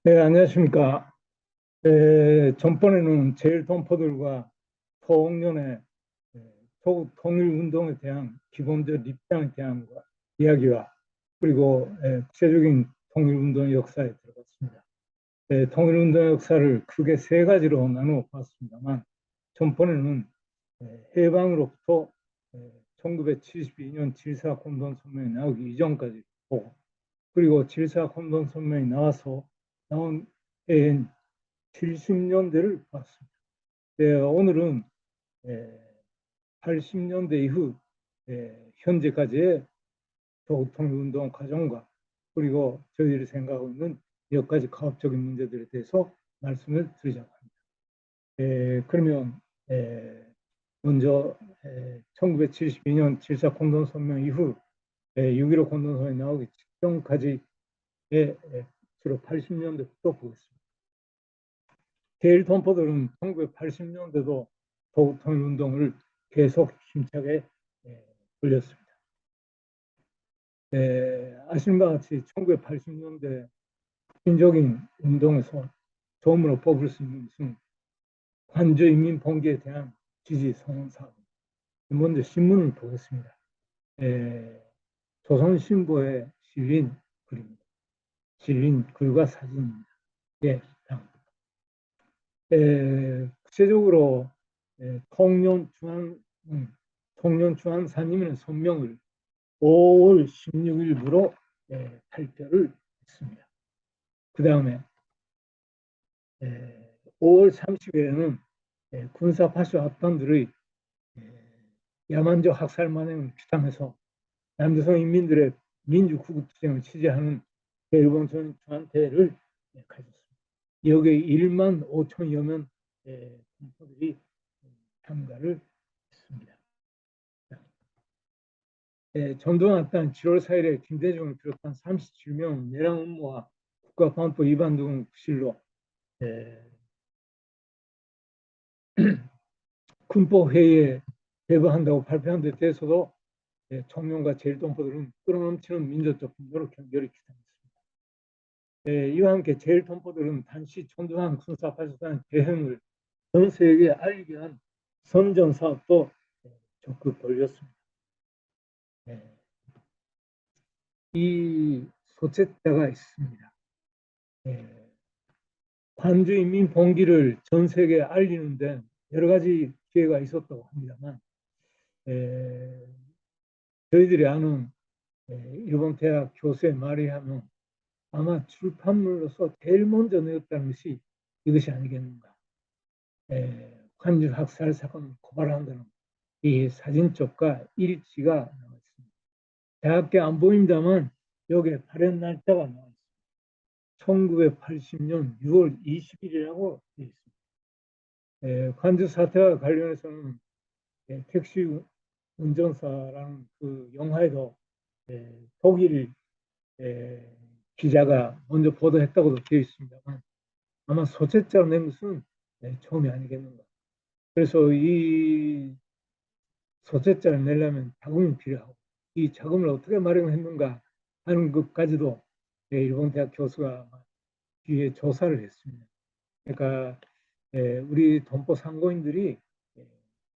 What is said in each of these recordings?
네, 안녕하십니까. 전번에는 제일동포들과 토홍련의 조국 통일운동에 대한 기본적 입장에 대한 이야기와 그리고 구체적인 통일운동의 역사에 들어갔습니다. 통일운동의 역사를 크게 세 가지로 나누어 봤습니다만 전번에는 해방으로부터 1972년 7.4 공동성명이 나오기 이전까지 보고 그리고 7.4 공동성명이 나온 해인 70년대를 봤습니다. 오늘은 80년대 이후 현재까지의 조국통일운동 과정과 그리고 저희들이 생각하고 있는 몇 가지 가업적인 문제들에 대해서 말씀을 드리자고 합니다. 그러면 먼저 1972년 7.4 공동성명 이후 6.15 공동성명이 나오기 직전까지의 주로 80년대부터 보겠습니다. 제일동포들은 1980년대도 조국통일운동을 계속 힘차게 벌였습니다. 아시는 바와 같이 1980년대 혁신적인 운동에서 처음으로 뽑을 수 있는 것은 관저인민봉기에 대한 지지 선언 사업. 먼저 신문을 보겠습니다. 조선신보에 실린 글입니다. 실린 글과 사진입니다. 구체적으로 통년중앙산임의 성명을 5월 16일부로 발표를 했습니다. 그 다음에 5월 30일에는 군사파쇼 악당들의 야만적 학살 만행을 규탄해서 남조선 인민들의 민주구국투쟁을 취재하는 일본 중앙대회를 가졌습니다. 여기에 1만 5천여 명 동포들이 참가를 했습니다. 전두환 7월 4일에 김대중을 비롯한 37명 내란 음모와 국가보안법 위반 등 구실로 군법회의에 배부한다고 발표한 데 대해서도 총련과 제일동포들은 끌어넘치는 민주적 분노를 격렬히 규탄했습니다. 이와 함께 제일동포들은 단시 전두환 군사파쇼단 대행을 전 세계에 알리기 위한 선전 사업도 적극 벌였습니다. 이 소책자가 있습니다. 관주인민봉기를 전 세계에 알리는 데 여러 가지 기회가 있었다고 합니다만 저희들이 아는 일본 대학 교수의 말에 의하면 아마 출판물로서 제일 먼저 내었다는 것이 이것이 아니겠는가. 관주 학살 사건을 고발한다는 이 사진첩과 일치가 나와 있습니다. 대학교 안 보입니다만 여기에 발행 날짜가 나와 있습니다. 1980년 6월 20일이라고 되어 있습니다. 관주 사태와 관련해서는 택시 운전사라는 그 영화에도 독일 기자가 먼저 보도했다고도 되어 있습니다만 아마 소책자로 낸 것은 처음이 아니겠는가. 그래서 이 소책자를 내려면 자금이 필요하고 이 자금을 어떻게 마련했는가 하는 것까지도 일본 대학 교수가 뒤에 조사를 했습니다. 그러니까 우리 동포 상고인들이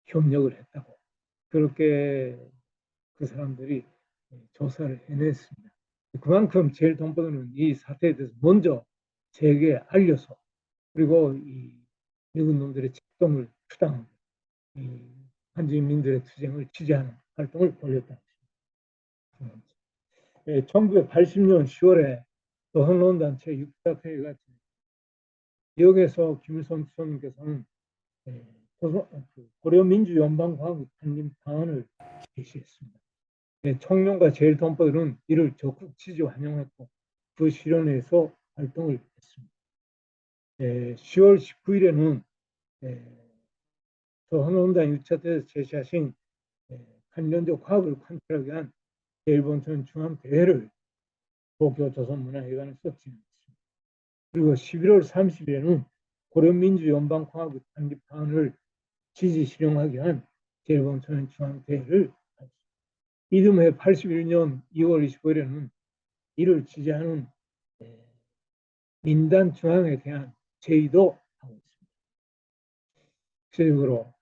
협력을 했다고 그렇게 그 사람들이 조사를 해냈습니다. 그만큼 제일동포들은 이 사태에 대해서 먼저 세계에 알려서 그리고 이 미군 놈들의 책동을 추당하고 한주민들의 투쟁을 취재하는 활동을 벌였다. 1980년 10월에 조선노동단체 6차 회의가 여기에서 김일성 수석님께서는 고려민주연방과학의 탄림 방안을 제시했습니다. 총련과 제일동포들은 이를 적극 지지 환영했고 그 실현에서 활동을 했습니다. 10월 19일에는 조선노동당 6차 때에서 제시하신 한련적 과학을 관찰하기 위한 일본전 중앙대회를 도쿄 조선문화회관에서 진행했습니다. 그리고 11월 30일에는 고려민주연방과학의 탄립 방안을 지지 실현하기 위한 일본전 중앙대회를 했습니다. 이듬해 81년 2월 25일에는 이를 지지하는 민단 중앙에 대한 제의도 하고 있습니다. 구체적으로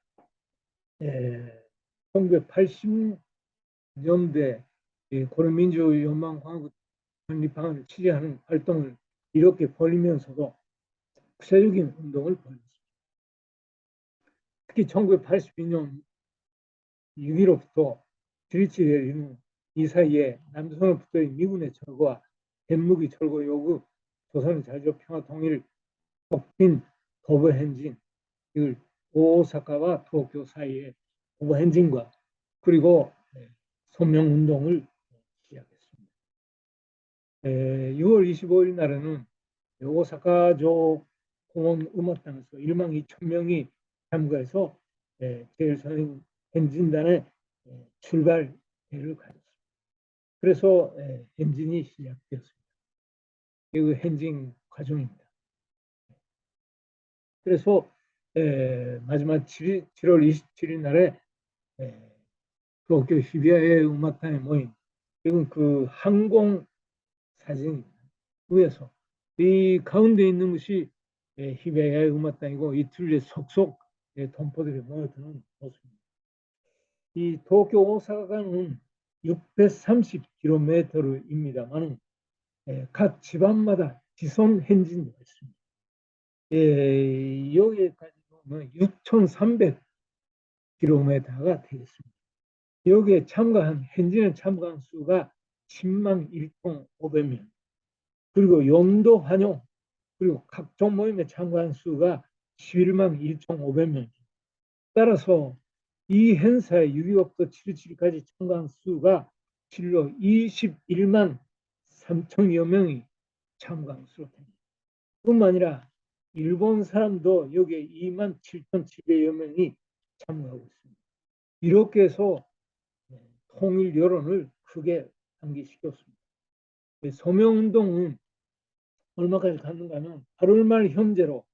1980년대 고려민주연방광국 설립 방안을 취재하는 활동을 이렇게 벌이면서도 구체적인 운동을 벌였습니다. 특히 1982년 6.15부터 7.27에 이르는 이 사이에 남조선으로부터의 미군의 철거와 핵무기 철거 요구, 조선의 자주적 평화 통일, 촉진 도보 행진, 이걸 오사카와 도쿄 사이의 도보 행진과 그리고 소명운동을 시작했습니다. 6월 25일 날에는 오사카조 공원 음악당에서 1만 2천 명이 참가해서 제일선행 행진단의 출발대를 가졌습니다. 그래서 행진이 시작되었습니다. 이 행진 과정입니다. 그래서 마지막 7월 27일 날에 도쿄 히비야의 음악단에 모인 이건 그 항공 사진입니다. 위에서 이 가운데 있는 것이 히비야의 음악단이고 이 둘의 속속 동포들이 모여드는 모습입니다. 이 도쿄 오사카간은 630km입니다만 각 지방마다 지선 행진도 있습니다. 여기까지 보면 6,300km가 되겠습니다. 여기에 참가한 행진에 참가한 수가 10만 1,500명, 그리고 용도 환영 그리고 각종 모임에 참가한 수가 11만 1,500명. 따라서 이 행사에 6.25부터 7.27까지 참가한 수가 실로 21만 3천여 명이 참가한 수로 됩니다. 뿐만 아니라 일본 사람도 여기에 2만 7,700여 명이 참가하고 있습니다. 이렇게 해서 통일 여론을 크게 환기시켰습니다. 서명운동은 얼마까지 갔는가 하면 8월 말 현재로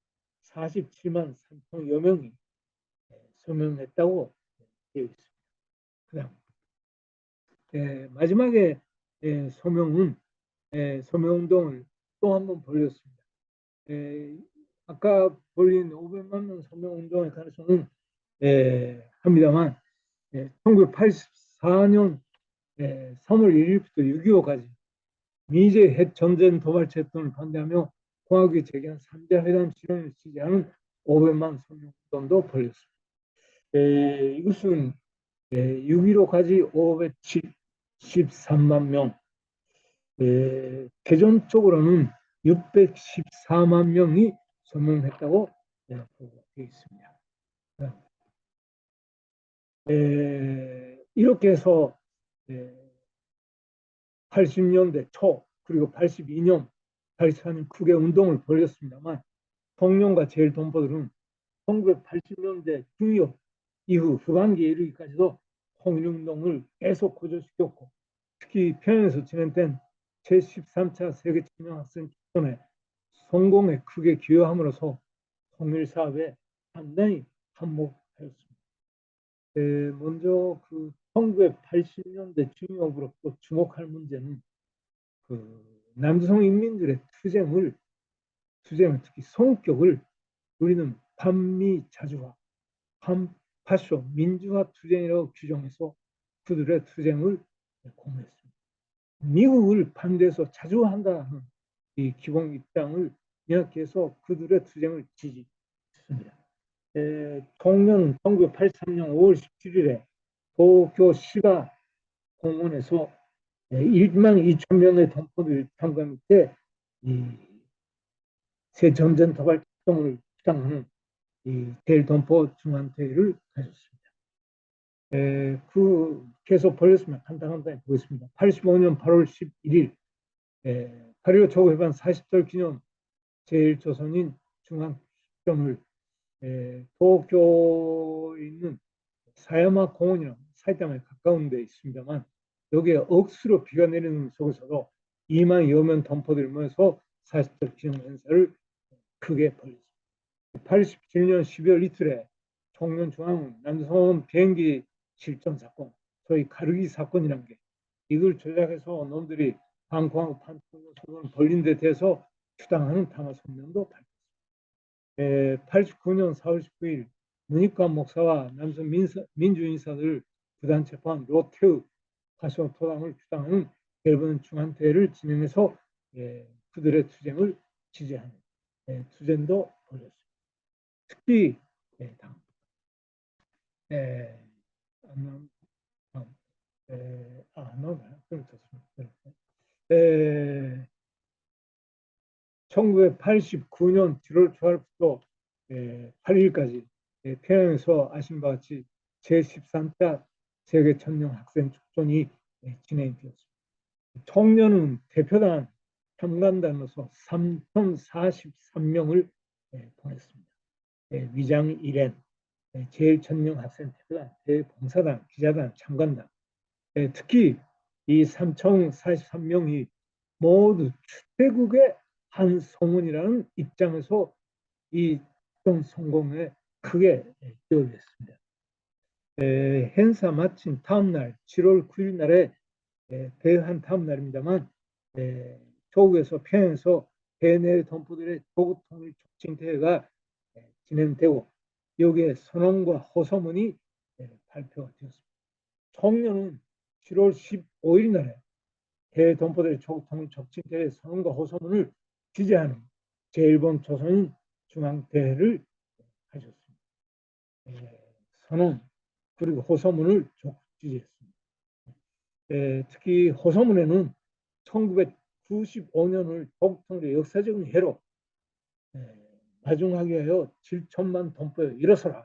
47만 3천여 명이 서명했다고 되어 있습니다. 그다음 마지막에 서명은 서명운동을 또 한 번 벌였습니다. 아까 벌린 500만 명 서명운동에 관해서는 합니다만 1984년 3월 1일부터 6.25까지 미제 핵 전쟁 도발체 등을 반대하며 공화국이 제기한 3자 회담 실현을 지지하는 500만 서명운동도 벌였습니다. 이것은 6.15까지 573만 명, 개전적으로는 614만 명이 서명했다고 보고 되어 있습니다. 이렇게 해서 80년대 초 그리고 82년, 84년 크게 운동을 벌였습니다만 통영과 제일동포들은 1980년대 중요 이후 후반기에 이르기까지도 통일운동을 계속 고조시켰고 특히 평양에서 진행된 제13차 세계청년학생 집회에 성공에 크게 기여함으로써 통일사업에 단단히 한몫하였습니다. 먼저 그 1980년대 중요으로 또 주목할 문제는 그 남성 인민들의 투쟁을 특히 성격을 우리는 반미 자주화, 반파쇼 민주화 투쟁이라고 규정해서 그들의 투쟁을 공유했습니다. 미국을 반대해서 자주화한다는 이 기본 입장을 명확해서 그들의 투쟁을 지지했습니다. 통년 1983년 5월 17일에 도쿄 시바 공원에서 1만 2천 명의 동포들이 참가 밑에 새 전쟁 도발 활동을 주장하는 대일동포 중앙대회를 가졌습니다. 그 계속 벌였으면 간단하게 보겠습니다. 85년 8월 11일 8.15 초고해방 40절 기념 제1조선인 중앙시점을 도쿄에 있는 사야마 공원이나 사이타마에 가까운 데 있습니다만 여기에 억수로 비가 내리는 속에서도 2만여 명 동포들이 모여서 40절 기념 행사를 크게 벌였습니다. 87년 12월 이틀에 청년중앙 남성 비행기 실종 사건, 소위 가르기 사건이란 게 이걸 조작해서 놈들이 방공하고 판통을 벌린 데 대해서 주당하는 담화 성명도 발표했습니다. 89년 4월 19일 문익관 목사와 남성 민주인사들 부단 체포한 로테우 파쇼 토당을 주당하는 멜번 중앙대회를 진행해서 그들의 투쟁을 지지하는 투쟁도 벌였습니다. 특히 좋습니다. 1989년 7월 초부터 8일까지 평양에서 아신 바와 같이 제13차 세계 청년 학생 축전이 진행되었습니다. 청년은 대표단 참관단으로서 3,043명을 보냈습니다. 위장 일행, 제일천년 학생 대표단, 대봉사단, 기자단, 참관단, 특히 이 3,043명이 모두 출애국의 한 성원이라는 입장에서 이 성공에 크게 기여를 했습니다. 행사 마친 다음 날 7월 9일 날에 대한 다음 날입니다만 조국에서 평양에서 대내 동포들의 조국 통일 촉진 대회가 진행되고 여기에 선언과 호소문이 발표가 되었습니다. 총련은 7월 15일 날에 대동포들의 조국 통일 촉진 대회 선언과 호소문을 지지하는 제1번 조선 중앙대회를 하셨습니다. 선언 그리고 호소문을 지지했습니다. 특히 호소문에는 1995년을 조국 통일의 역사적인 해로 마중하게 하여 7천만 동포여 일어서라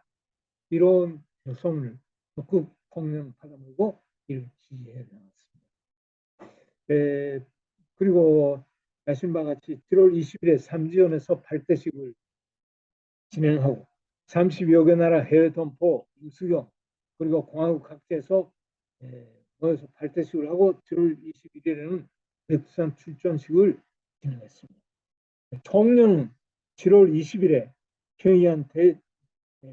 이런 호소문을 적극 공명하다물고 이를 지지해 나갔습니다. 그리고 아신 바와 같이 7월 20일에 삼지연에서 발대식을 진행하고 30여 개 나라 해외 동포 임수경 그리고 공화국 각지에서 모여서 발대식을 하고 7월 21일에는 백두산 출전식을 진행했습니다. 총련은 7월 20일에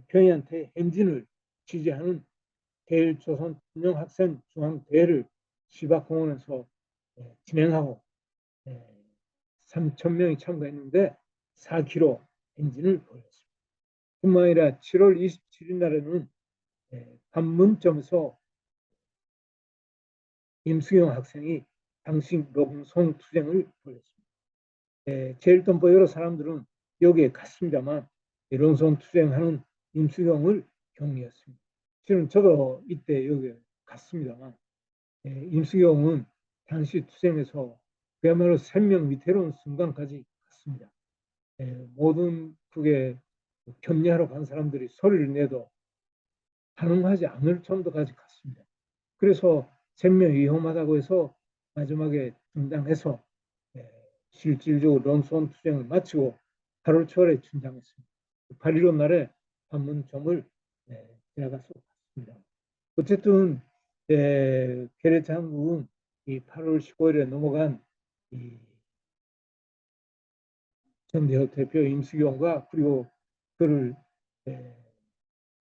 평양대 행진을 지지하는 대일조선 청년학생 중앙대회를 시박공원에서 진행하고 3,000명이 참가했는데 4km 행진을 벌였습니다. 뿐만 아니라 7월 27일 날에는 판문점에서 임수경 학생이 당시 노공송 투쟁을 벌였습니다. 제일동포 여러 사람들은 여기에 갔습니다만 노공송 투쟁하는 임수경을 격리했습니다. 실은 저도 이때 여기에 갔습니다만 임수경은 당시 투쟁에서 그야말로 생명 위태로운 순간까지 갔습니다. 모든 그게 격리하러 간 사람들이 소리를 내도 반응하지 않을 정도까지 갔습니다. 그래서 생명이 위험하다고 해서 마지막에 중단해서 실질적으로 론선 투쟁을 마치고 8월 초에 중단했습니다. 8.15 날에 판문점을 지나가서 갔습니다. 어쨌든 게레트 한국은 이 8월 15일에 넘어간 이 전대협 대표 임수경과 그리고 그를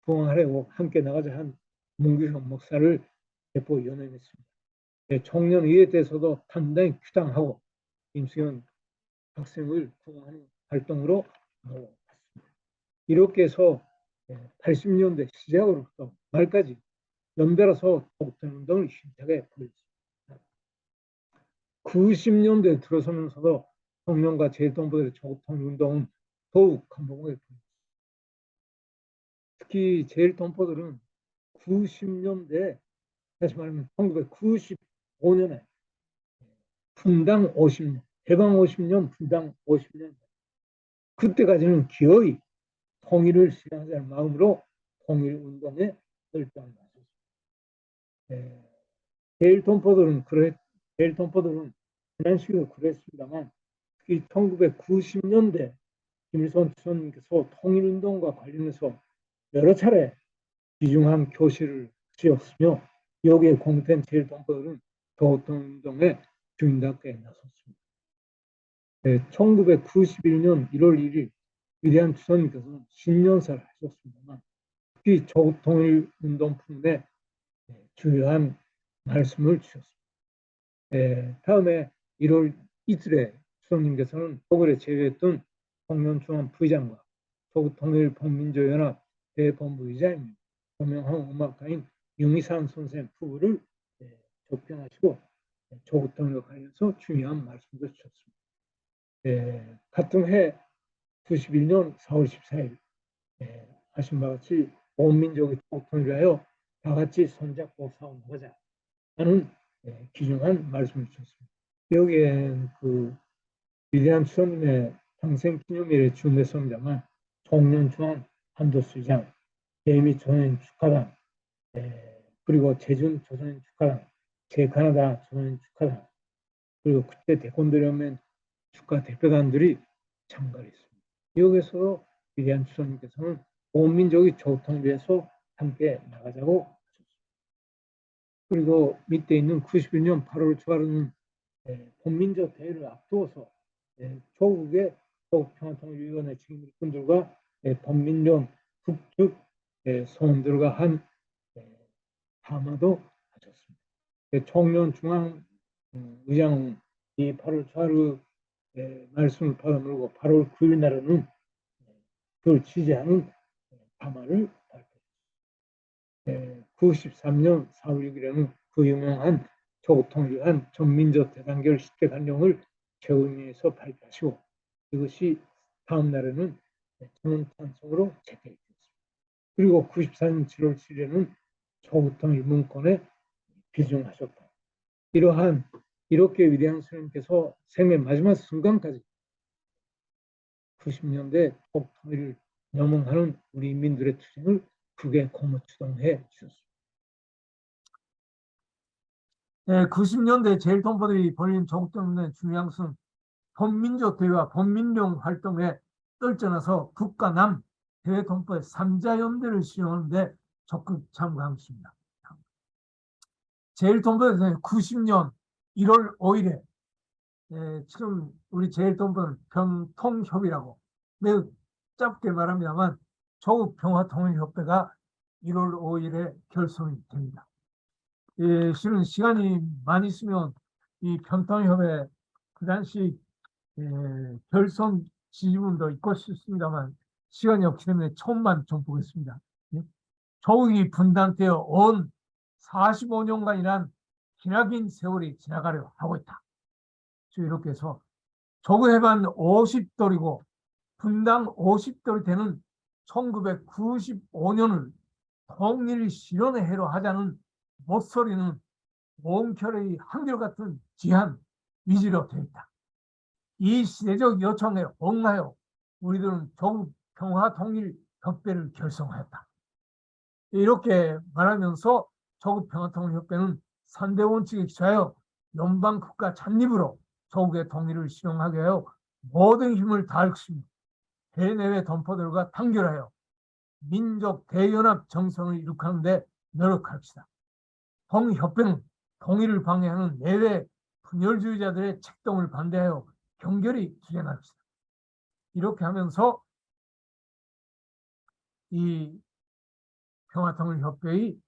부항하려고 함께 나가자 한 문규현 목사를 대포 연행했습니다. 총련의회에 대해서도 단단히 규탄하고 임수경 학생을 부항하는 활동으로 갔습니다. 이렇게 해서 80년대 시작으로부터 말까지 연달아서 조국통일운동을 힘차게 벌였습니다. 90년대에 들어서면서도 청년과 제일동포들의 조국통일운동은 더욱 강력하게 보였습니다. 특히 제일동포들은 90년대 다시 말하면 1995년에 분당 50년, 해방 50년, 분당 50년 그때까지는 기어이 통일을 실현하자는 마음으로 통일운동에 결단을 하셨습니다. 제일동포들은 지난 시기도 그랬습니다만 특히 1990년대 김일성 주석님께서 통일운동과 관련해서 여러 차례 귀중한 교실을 주셨으며 여기에 공된 제일동포들은 조국통일운동의 주인답게 나섰습니다. 1991년 1월 1일 위대한 주석님께서는 신년사를 하셨습니다만 특히 조국통일운동 풍에 주요한 말씀을 주셨습니다. 다음에 1월 이틀에 추석님께서는 조국에 제외했던 청년중앙 부의장과 조국 통일범민조연합 대본부의장입니다. 유명한 음악가인 윤희상 선생 부부를 접견하시고 조국 통일과 관련해서 중요한 말씀도 주셨습니다. 같은 해 91년 4월 14일 아신 바와 같이 온 민족이 조국 통일하여 다 같이 손잡고 싸워나가자 하는 귀중한 말씀을 주셨습니다. 여기엔 그 위대한 추석님의 평생 기념일에 준비했습니다만 청년중앙 한도수장, 대미 조선인 축하단, 그리고 제준 조선인 축하단, 제카나다 조선인 축하단, 그리고 그때 태권도연맹 축하 대표단들이 참가를 했습니다. 여기서 위대한 추석님께서는 온 민족이 조국 통일해서 함께 나가자고 하셨습니다. 그리고 밑에 있는 91년 8월 초하루는 본민족 대회를 앞두어서 조국의 조국평화통일위원회 책임분들과 범민련 북측 소원들과 한 담화도 하셨습니다. 청년중앙 의장은 이 8월 초하루 말씀을 받아물고 8월 9일 날에는 그걸 지지하는 담화를 발표했습니다. 93년 4월 6일에는 그 유명한 조국통일한 전민족 대단결 10대 간령을 최고위원회에서 발표하시고 이것이 다음 날에는 전원찬성으로 채택됐습니다. 그리고 94년 7월 7일에는 조국통일 문건에 비준하셨다. 이렇게 위대한 스님께서 생애 마지막 순간까지 90년대 조국통일을 염원하는 우리 인민들의 투쟁을 크게 고무추동해 주셨습니다. 90년대 제일동포들이 벌인 조국통일의 중요한 것은 범민족 대회와 범민령 활동에 떨쳐나서 북과 대외 동포의 3자연대를 시행하는데 적극 참가한 것입니다. 제일동포에서 90년 1월 5일에 지금 우리 제일동포는 평통협이라고 매우 짧게 말합니다만 조국평화통일협회가 1월 5일에 결성이 됩니다. 실은 시간이 많이 있으면 이 평통협회 그 당시 결성 지지문도 있고 싶습니다만 시간이 없기 때문에 처음만 좀 보겠습니다. 조국이 분단되어 온 45년간이란 기나긴 세월이 지나가려 하고 있다. 이렇게 해서 조국 해방 50돌이고 분당 50돌이 되는 1995년을 통일 실현의 해로 하자는 목소리는 몽결의 한결같은 지한 위지로 되어 있다. 이 시대적 요청에 응하여 우리들은 조국 평화통일협회를 결성하였다. 이렇게 말하면서 조국 평화통일협회는 3대 원칙에 기초하여 연방국가 창립으로 조국의 통일을 실현하게 하여 모든 힘을 다할 것입니다. 대내외 동포들과 단결하여 민족 대연합 정성을 이룩하는 데 노력합시다. 통일협회는 통일을 방해하는 내외 분열주의자들의 책동을 반대하여 경결히 투쟁합시다. 이렇게 하면서 이 평화통일협회의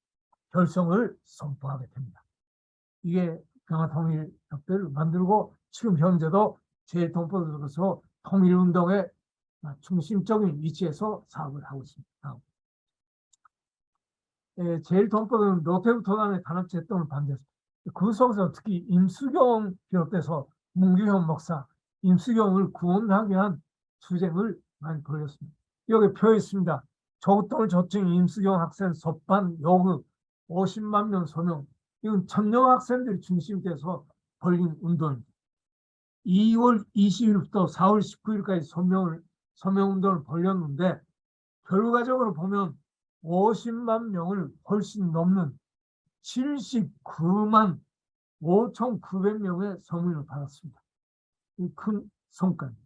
결성을 선포하게 됩니다. 이게 평화통일협회를 만들고 지금 현재도 제일동포들로서 통일운동의 중심적인 위치에서 사업을 하고 있습니다. 제일동포들은 노태우 도단의 단합제동을 반대했습니다. 그 속에서 특히 임수경 비롯해서 문규현 목사, 임수경을 구원하기 위한 투쟁을 많이 벌였습니다. 여기 표에 있습니다. 조국통일 조칭 임수경 학생 sob반 요구 50만 명 서명. 이건 청년 학생들이 중심이 돼서 벌린 운동입니다. 2월 20일부터 4월 19일까지 서명운동을 벌였는데 결과적으로 보면 50만 명을 훨씬 넘는 79만 5,900명의 서명을 받았습니다. 큰 성과입니다.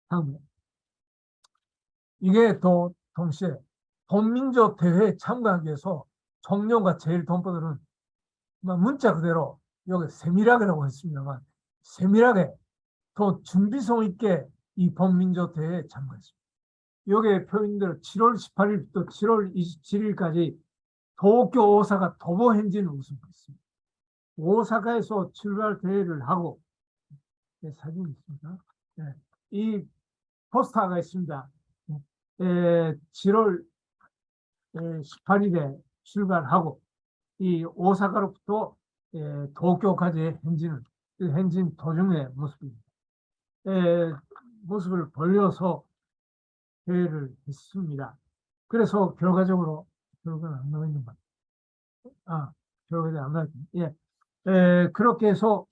다음에 이게 또 동시에 본민족 대회에 참가하기 위해서 청년과 제일동포들은 문자 그대로 여기 세밀하게라고 했습니다만 세밀하게 더 준비성 있게 이 본민족 대회에 참가했습니다. 여기에 표현대로 7월 18일부터 7월 27일까지 도쿄, 오사카, 도보 행진을 우승했습니다. 오사카에서 출발 대회를 하고 사진이 있습니다. 이 포스터가 있습니다. 7월 18일에 출발하고 이 오사카로부터 도쿄까지의 행진은 그 행진 도중의 모습입니다. 모습을 벌려서 대회를 했습니다. 그래서 결과적으로 결과는 안 나와 있는 것 같아요. 결과는 안 나와 있는. 그렇게 해서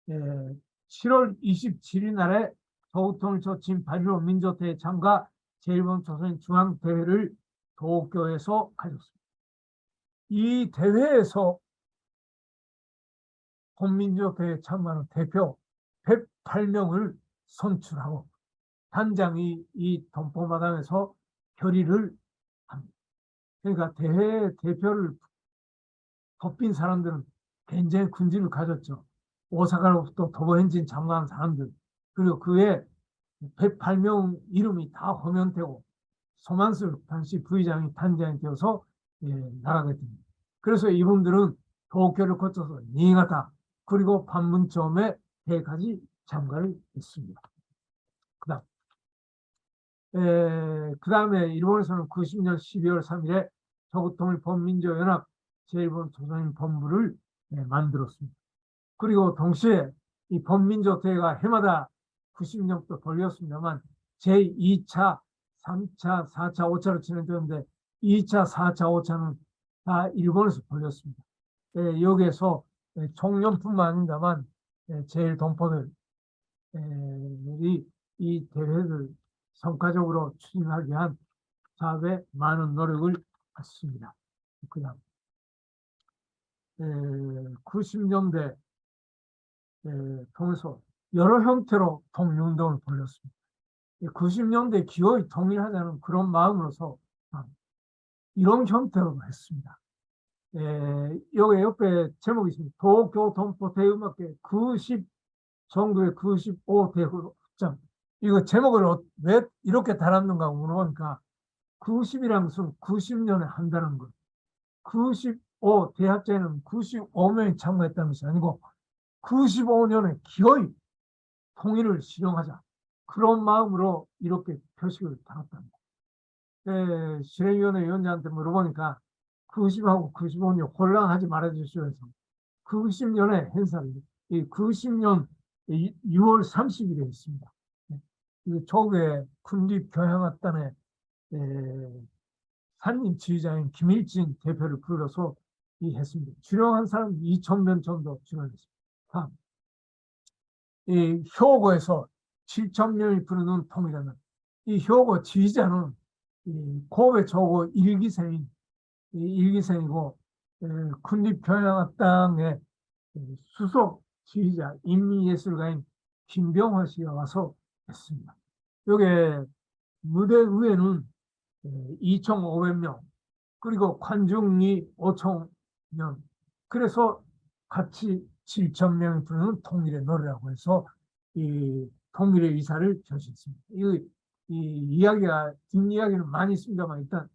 7월 27일 날에 서울통일 조친 8.15 민주대회 참가 제1번 조선 중앙대회를 도쿄에서 가졌습니다. 이 대회에서 본민주대회 참가하는 대표 108명을 선출하고 단장이 이 동포마당에서 결의를 합니다. 그러니까 대회 대표를 뽑힌 사람들은 굉장히 군집을 가졌죠. 오사카로부터 도보행진 참가한 사람들, 그리고 그에 108명 이름이 다 호명되고 소만슬 당시 부의장이 단장이 되어서 나가게 됩니다. 그래서 이분들은 도쿄를 거쳐서 니이가타 그리고 판문점에 대회까지 참가를 했습니다. 그 다음에 일본에서는 90년 12월 3일에 서구통일 범민주연합 제1번 조선인 본부를 만들었습니다. 그리고 동시에 이 범민주대회가 해마다 90년부터 벌렸습니다만 제2차, 3차, 4차, 5차로 진행되는데 2차, 4차, 5차는 다 일본에서 벌렸습니다. 여기에서 총련뿐만 아닙니다만 제일 동포들이 이 대회를 성과적으로 추진하기 위한 사업에 많은 노력을 했습니다. 그 다음 90년대 통해서 여러 형태로 통일운동을 벌였습니다. 90년대 기어이 통일하자는 그런 마음으로서 이런 형태로 했습니다. 여기 옆에 제목이 있습니다. 도쿄 동포 대음악회 90 정도의 95 대흡장. 이거 제목을 왜 이렇게 달았는가 물어보니까 90이라는 것은 90년에 한다는 것. 95 대합제는 95명이 참가했다는 것이 아니고 95년에 기어이 통일을 실현하자. 그런 마음으로 이렇게 표식을 달았답니다. 실행위원회 위원장한테 물어보니까 90하고 95년 혼란하지 말아주시오 해서 90년에 행사를, 이 90년 6월 30일에 있습니다. 조국의 군립교향악단의 산림 지휘자인 김일진 대표를 불러서 했습니다. 주령한 사람 2,000명 정도 주령했습니다. 이 효고에서 7,000명이 부르는 통일하는 이 효고 지휘자는 이 고베 조고 일기생이고 군립교향악당의 수석 지휘자 인민예술가인 김병화 씨가 와서 했습니다. 여기 무대 위에는 2,500명 그리고 관중이 5,000명 그래서 같이 7,000명이 부르는 통일의 노래라고 해서 이 통일의 의사를 표시했습니다. 이 이야기가 뒷이야기는 많이 있습니다만 일단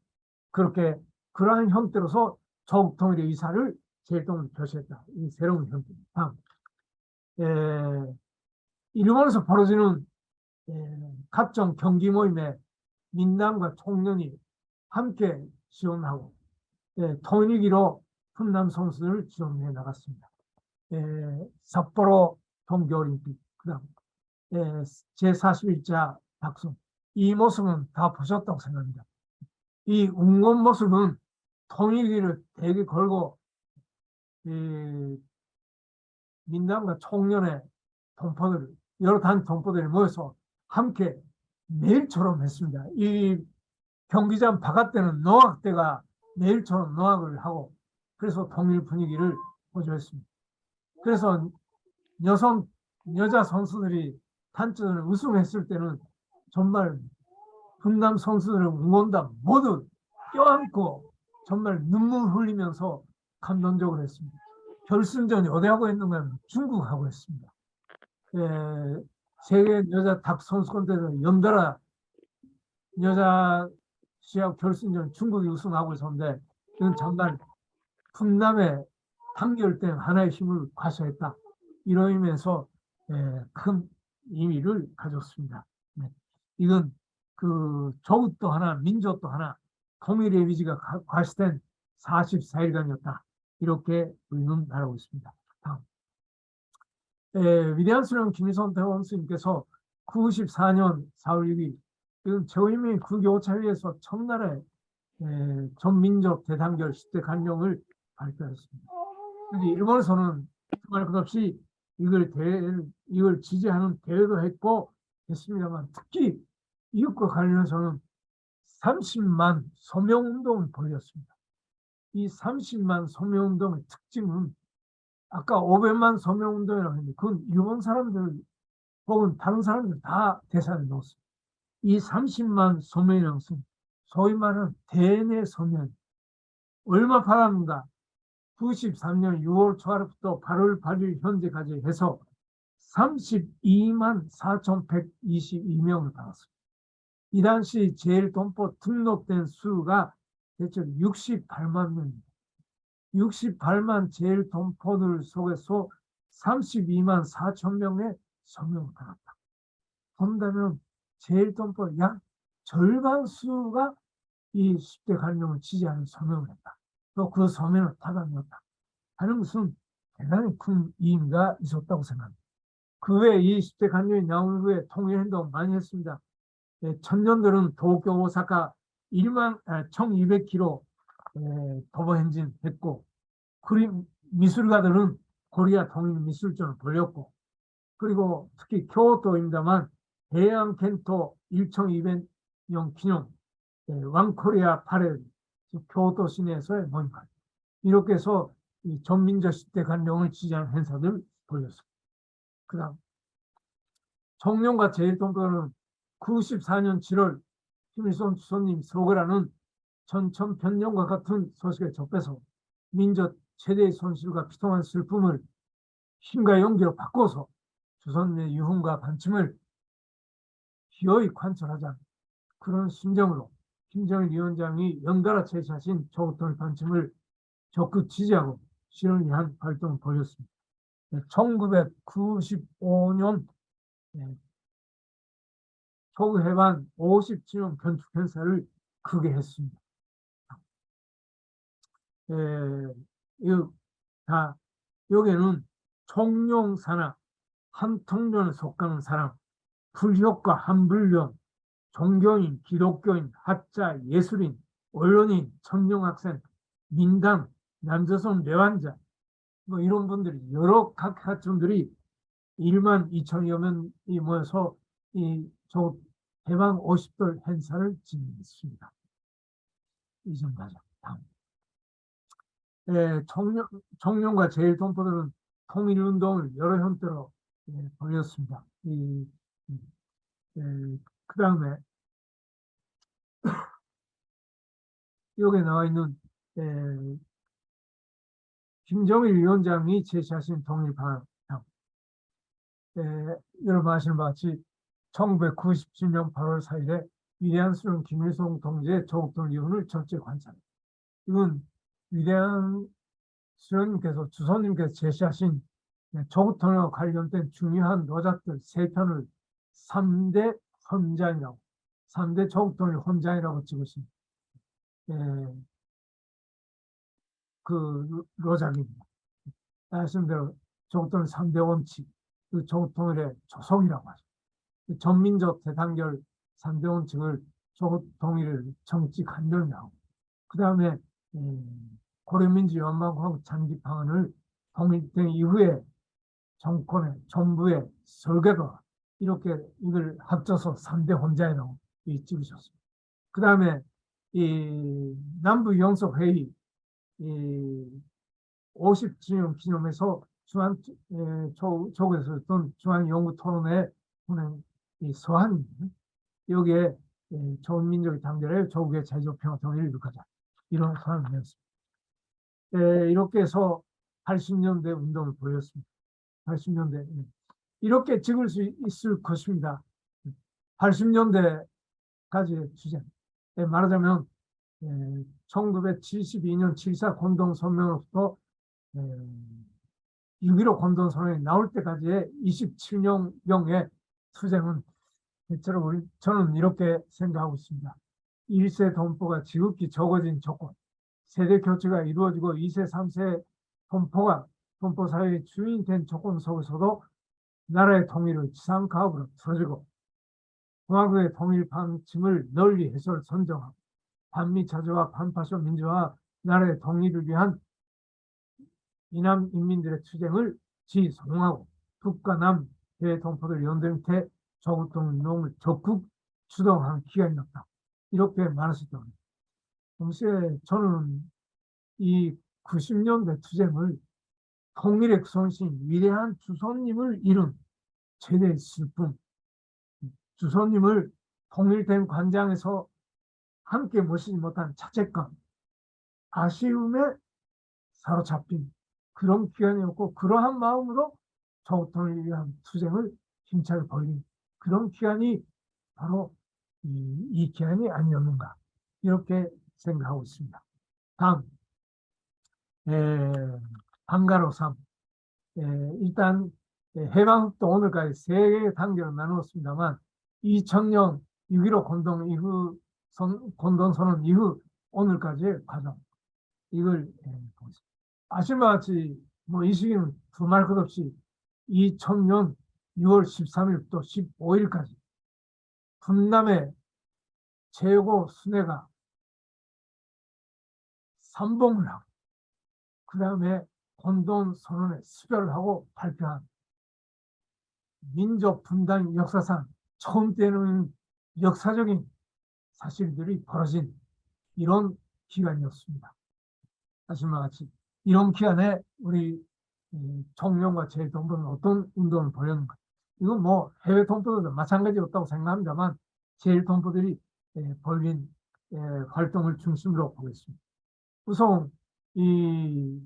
그렇게 그러한 형태로서 조국 통일의 의사를 제일동을 표시했다. 이 새로운 형태입니다. 다음. 일본에서 벌어지는 각종 경기 모임에 민남과 총련이 함께 지원하고 통일기로 훈남 선수를 지원해 나갔습니다. 삿포로 동계올림픽, 그 다음 제41자 박수. 이 모습은 다 보셨다고 생각합니다. 이 응원 모습은 통일기를 대게 걸고 민남과 총련의 동포들, 여러 단 동포들이 모여서 함께 매일처럼 했습니다. 이 경기장 바깥에는 농악대가 매일처럼 농악을 하고 그래서 통일 분위기를 보조했습니다. 그래서 여자 선수들이 단체전을 우승했을 때는 정말 훈남 선수들의 응원단 모두 껴안고 정말 눈물 흘리면서 감동적으로 했습니다. 결승전이 어디하고 했는가 중국하고 했습니다. 세계 여자 탁 선수권대회에서 연달아 여자 시합 결승전 중국이 우승하고 있었는데 이건 정말 훈남의 단결된 하나의 힘을 과시했다. 이러면서 큰 의미를 가졌습니다. 네. 이건 그 조국도 하나, 민족도 하나, 통일의 의지가 과시된 44일간이었다. 이렇게 우리는 말하고 있습니다. 다음. 위대한 수령 김일성 대원수님께서 94년 4월 6일 이건 최후인민 9.25 차위에서 첫날에 전민족 대단결 10대 간령을 발표했습니다. 일본에서는 정말 끝없이 이걸 지지하는 대회도 했고 했습니다만 특히 이것과 관련해서는 30만 서명운동을 벌였습니다. 이 30만 서명운동의 특징은 아까 500만 서명운동이라고 했는데 그건 일본 사람들 혹은 다른 사람들 다 대상에 넣었습니다. 이 30만 서명이라는 것은 소위 말하는 대내 서명 얼마 받았는가 93년 6월 초부터 8월 8일 현재까지 해서 32만 4,122명을 받았습니다. 이 당시 제일동포 등록된 수가 대체 68만 명입니다. 68만 제일동포들 속에서 32만 4천 명의 서명을 받았다. 본다면 제일동포 약 절반 수가 이 10대 간령을 지지하는 서명을 했다. 또 그 서명을 받아내었다. 하는 것은 대단히 큰 의미가 있었다고 생각합니다. 그 외에 이 10대 간령이 나온 후에 통일행동 많이 했습니다. 천년들은 도쿄, 오사카 1200km 도보 행진했고 그림 미술가들은 코리아 통일 미술전을 벌였고 그리고 특히 교토입니다만 대양 켄토 1200년 기념 왕코리아 파레드 교토 시내에서의 모임을 이렇게 해서 이 전민족 10대 간령을 지지하는 행사들 벌였습니다. 그 다음 청룡과 제일동포는 94년 7월 김일성 주석님 서거라는 전천변령과 같은 소식에 접해서 민족 최대의 손실과 비통한 슬픔을 힘과 용기로 바꿔서 조선의 유흥과 반침을 기어이 관철하자 그런 심정으로 김정일 위원장이 연달아 제시하신 조국통일 반침을 적극 지지하고 실현을 위한 활동을 벌였습니다. 1995년 조국해방 50주년 건축 행사를 크게 했습니다. 여기에는 총룡산하 한통련에 속하는 사람, 불효과 한불령, 종교인, 기독교인, 학자, 예술인, 언론인, 청년학생, 민당, 남조선 내환자 뭐 이런 분들이 여러 각 학점들이 1만 2천여 명이 모여서 이 해방 50돌 행사를 진행했습니다. 이전가자 다음. 청룡과 제일동포들은 통일운동을 여러 형태로 벌였습니다. 그 다음에 여기 나와 있는 김정일 위원장이 제시하신 통일방향 여러분 아시는 바와 같이 1997년 8월 4일에 위대한 수령 김일성 동지의 조국통일 이혼을 전체 관찰. 이건 위대한 수령님께서 주소님께서 제시하신 조국통일과 관련된 중요한 노작들 3편을 3대 헌장이라고 3대 조국통일 헌장이라고 찍으신 그 노작입니다. 아시는 대로 조국통일 3대 원칙, 그 조국통일의 조성이라고 하죠. 전민족 대단결 3대 원칙을 조국통일을 정치 간절이라고 그 다음에 고려민주 연방공화국 장기 방안을 통일된 이후에 정권의 정부의 설계가 이렇게 이걸 합쳐서 3대 혼자이라고 찍으셨습니다. 그 다음에 이 남북 영석회의 50주년 기념해서 조국에서 했던 중앙연구토론회 보낸 이 서한입니다. 여기에 전민족의 단결에 조국의 자주적 평화 통일을 이룩하자 이런 서한을 내었습니다. 이렇게 해서 80년대 운동을 벌였습니다. 80년대 이렇게 찍을 수 있을 것입니다. 80년대까지의 주제 말하자면 1972년 7.4 공동성명으로부터 6.15 공동성명이 나올 때까지의 27년경에 투쟁은 대체로 저는 이렇게 생각하고 있습니다. 1세 동포가 지극히 적어진 조건, 세대 교체가 이루어지고 2세, 3세 동포 사회의 주인이 된 조건 속에서도 나라의 통일을 지상가업으로 틀어지고 공화국의 통일 방침을 널리 해설 선정하고 반미 차저와 반파쇼 민주화 나라의 통일을 위한 이남 인민들의 투쟁을 지속하고 북과 남 대동포들 연대 밑에 조국통일운동을 적극 주도한 기간이었다. 이렇게 말할 수 있다. 동시에 저는 이 90년대 투쟁을 통일의 son신 위대한 주선님을 잃은 최대의 슬픔, 주선님을 통일된 관장에서 함께 모시지 못한 자책감, 아쉬움에 사로잡힌 그런 기간이었고, 그러한 마음으로 조국통일을 위한 투쟁을 힘차게 벌인 그런 기간이 바로 이 기간이 아니었는가, 이렇게 생각하고 있습니다. 다음, 방가로 3. 일단 해방부터 오늘까지 세 개의 단계로 나누었습니다만 2000년 6.15 공동선언 이후 오늘까지의 과정, 이걸 보겠습니다. 아실 것 같이 이 시기는 두말 것 없이 2000년 6월 13일부터 15일까지 분남의 최고 순회가 선봉을 하고 그 다음에 공동선언에 수별을 하고 발표한 민족 분단 역사상 처음 때는 역사적인 사실들이 벌어진 이런 기간이었습니다. 아시마 같이 이런 기간에 우리 청년과 제일동포는 어떤 운동을 벌였는가? 이건 해외 동포들도 마찬가지였다고 생각합니다만 제일동포들이 벌인 활동을 중심으로 보겠습니다. 우선 이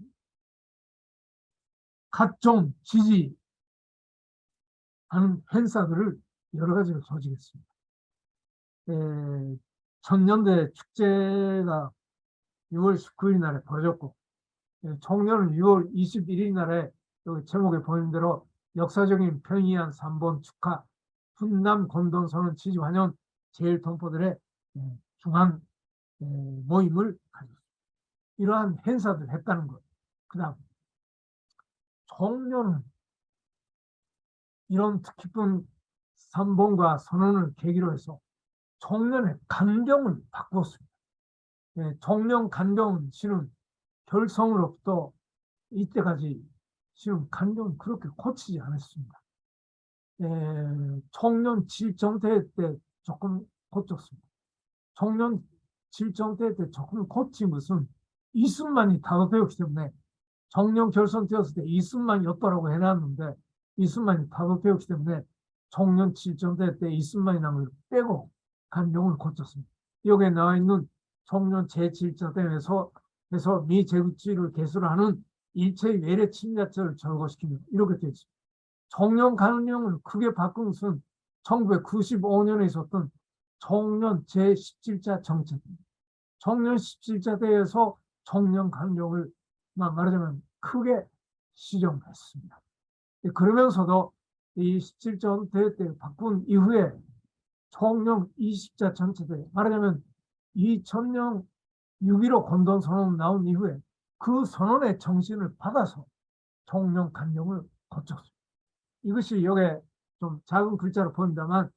각종 지지하는 행사들을 여러 가지로 조직했습니다. 천년대 축제가 6월 19일 날에 벌어졌고, 총련은 6월 21일 날에 여기 제목에 보이는 대로 역사적인 평이한 3번 축하 분남 공동선언 지지 환영 제일동포들의 중앙 모임을 가졌습니다. 이러한 행사들을 했다는 것. 그 다음 총련은 이런 뜻깊은 3번과 선언을 계기로 해서 총련의 간경을 바꾸었습니다. 총련 간경은 실은 결성으로부터 이때까지 실은 간경은 그렇게 고치지 않았습니다. 총련 질정대 때 조금 고쳤습니다. 총련 질정대 때 조금 고친 것은 이순만이 다도되었기 때문에 총련 결성되었을 때 이순만이었다라고 해놨는데 이순만이 다도되었기 때문에 총련 질정대 때 이순만이 남을 빼고 간경을 고쳤습니다. 여기에 나와 있는 총련 제7자대에서 미 제국주의를 개수하는 일체의 외래 침략자를 절거시키며 이렇게 되어 있습니다. 총련 간경을 크게 바꾼 것은 1995년에 있었던 총련 제17자 정책입니다. 총련 17자대에서 총련 간경을 말하자면 크게 시정했습니다. 그러면서도 이 17자 대 바꾼 이후에 총련 20자 전체대 말하자면 2000년 6.15 공동선언 나온 이후에 그 선언의 정신을 받아서 총련 간경을 거쳤습니다. 이것이 여기에 좀 작은 글자로 보인다만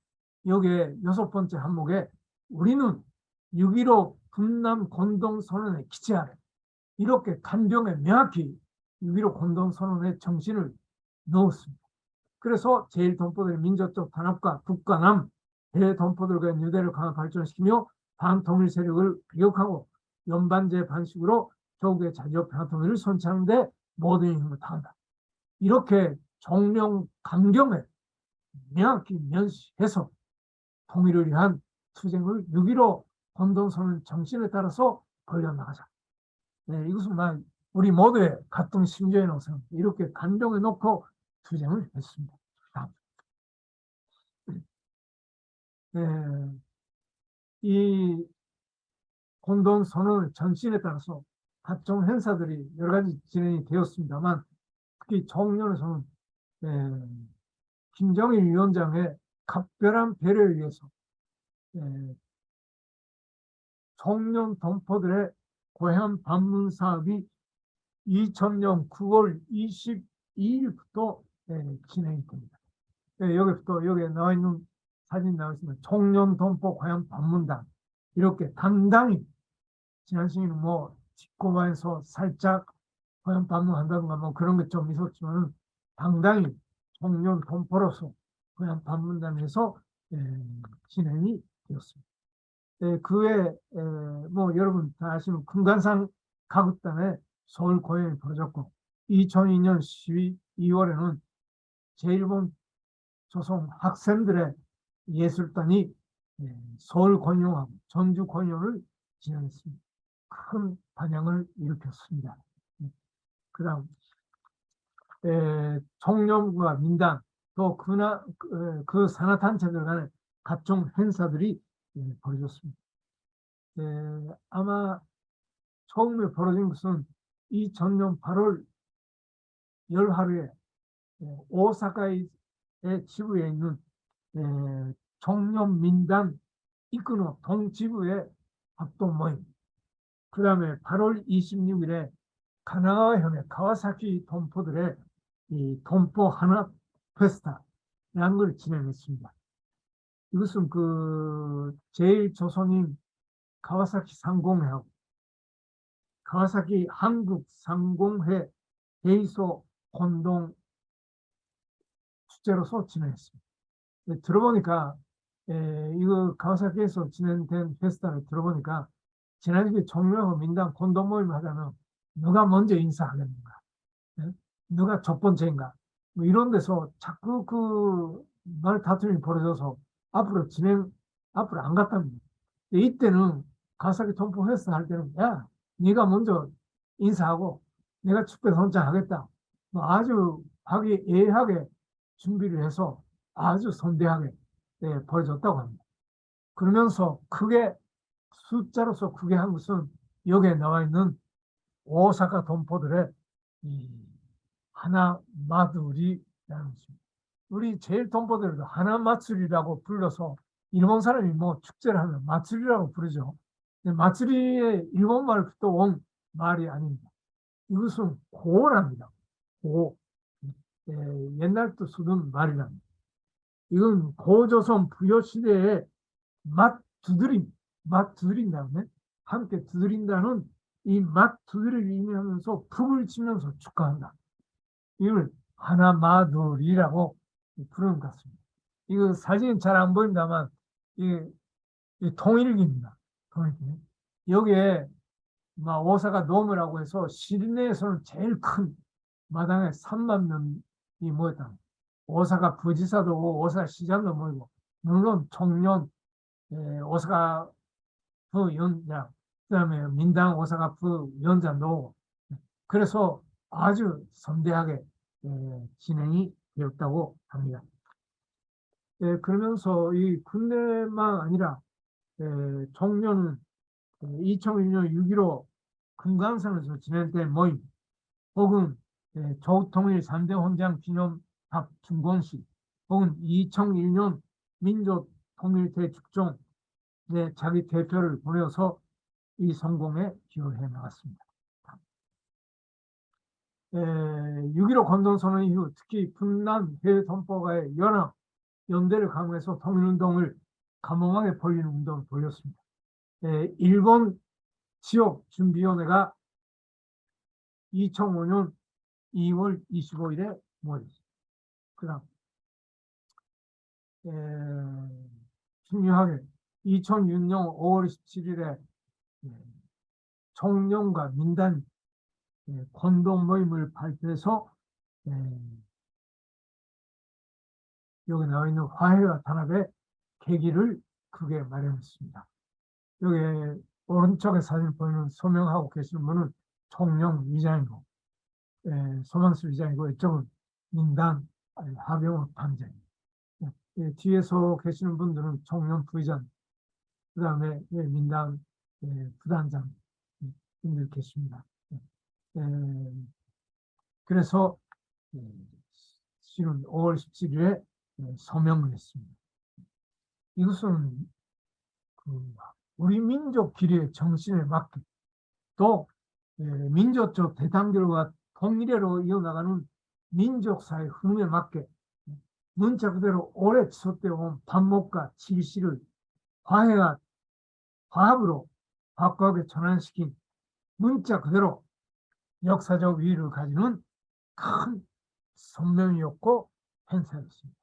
여기에 6번째 항목에 우리는 6.15 분남 공동선언의 기체 아래 이렇게 간경에 명확히 6.15 공동선언의 정신을 넣었습니다. 그래서 제일동포들의 민족적 단합과 북과 남 대동포들과의 유대를 강화 발전시키며 반통일 세력을 비격하고 연반제 반식으로 조국의 자유와 평화통일을 선취하는 데 모든 힘을 다한다. 이렇게 총련 간경에 명확히 면시해서 통일을 위한 투쟁을 6.15 공동선언 정신에 따라서 벌려나가자. 이것은 우리 모두의 같은 심정에 넣어서 이렇게 간경에 놓고 투쟁을 했습니다. 이 공동선언 정신에 따라서 각종 행사들이 여러 가지 진행이 되었습니다만 특히 총련에서는 김정일 위원장의 각별한 배려에 의해서 청년 동포들의 고향 방문 사업이 2000년 9월 22일부터 진행이 됩니다. 여기부터 여기에 나와 있는 사진 나와 있으면 청년 동포 고향 방문단 이렇게 당당히 지난 시기는 뭐 뒷고마에서 살짝 고향 방문한다든가 뭐 그런 게 좀 있었지만 당당히 청년 동포로서 고향 방문단에서 진행이 되었습니다. 그 외에 뭐 여러분 다 아시는 금관산 가극단에 서울 공연이 벌어졌고 2002년 12월에는 제1본 조선 학생들의 예술단이 서울 공연하고 전주 공연을 진행했습니다. 큰 반향을 일으켰습니다. 그 다음 청년과 민단 또 그 산하단체들 간의 각종 행사들이 벌어졌습니다. 아마 처음에 벌어진 것은 2000년 8월 열하루에 오사카의 지부에 있는 청년 민단 이끄노 동지부의 합동 모임, 그 다음에 8월 26일에 가나가와현의 가와사키 동포들의 이 동포 하나 페스타라는 걸 진행했습니다. 이것은 그 제1조선인 가와사키 상공회하고 가와사키 한국상공회 대이소 공동 축제로서 진행했습니다. 들어보니까 이거 가와사키에서 진행된 페스타를 들어보니까 지난주에 종료하고 민당 공동 모임을 하자면 누가 먼저 인사하겠는가, 누가 첫 번째인가, 뭐 이런 데서 자꾸 그 말 다툼이 벌어져서 앞으로 안 갔답니다. 이때는 가와사키 동포 페스타 할 때는 야, 네가 먼저 인사하고 내가 축배 선창하겠다. 뭐 아주 화기애애하게 준비를 해서 아주 선대하게 벌어졌다고 합니다. 그러면서 크게 숫자로서 크게 한 것은 여기에 나와 있는 오사카 동포들의 이 하나마두리라는 것입니다. 우리 제일 동포들도 하나마츠리라고 불러서 일본 사람이 뭐 축제를 하면 마츠리라고 부르죠. 마츠리의 일본말부터 온 말이 아닙니다. 이것은 고어랍니다. 고. 옛날부터 쓰던 말이랍니다. 이건 고조선 부여시대에 맛 두드린 다음에 함께 두드린다는 이 맛 두드리를 의미하면서 푹을 치면서 축하한다. 이걸 하나마두리라고 부르는 것 같습니다. 이거 사진 잘 안 보인다만 이게 통일기입니다. 통일기. 여기에 오사카 도무라고 해서 시내에서는 제일 큰 마당에 3만 명이 모였다. 오사카 부지사도 오고 오사카 시장도 모이고 물론 청년 오사카 부위원장 그다음에 민당 오사카 부위원장도 오고 그래서 아주 선대하게 진행이 되었다고 합니다. 그러면서 이 군대만 아니라 청년은 2001년 6.15 금강산에서 진행된 모임 혹은 조통일 3대 헌장 기념탑 준공식 혹은 2001년 민족통일대축종에 자기 대표를 보내서 이 성공에 기여해 나갔습니다. 6.15 공동선언 이후 특히 분남 해외 동포가의 연합 연대를 강화해서 통일운동을 감범하게 벌이는 운동을 벌였습니다. 일본 지역준비위원회가 2005년 2월 25일에 모였습니다. 그 다음 중요하게 2006년 5월 17일에 청년과 민단 공동 모임을 발표해서 여기 나와 있는 화해와 단합의 계기를 크게 마련했습니다. 여기 오른쪽에 사진 보이는 소명하고 계시는 분은 총령 위장이고 소망수 위장이고 이쪽은 민단 하병호 단장입니다. 뒤에서 계시는 분들은 총령 부의장 그 다음에 민단 부단장 분들 계십니다. 그래서 지금 5월 17일에 서명을 했습니다. 이것은 우리 민족 기류의 정신에 맞게 또 민족적 대단결과 통일회로 이어나가는 민족사의 흐름에 맞게 문자 그대로 오래 지속되어 온 반목과 질시를 화합으로 과거하게 전환시킨 문자 그대로 역사적 위위를 가지는 큰 선명이었고 행사였습니다.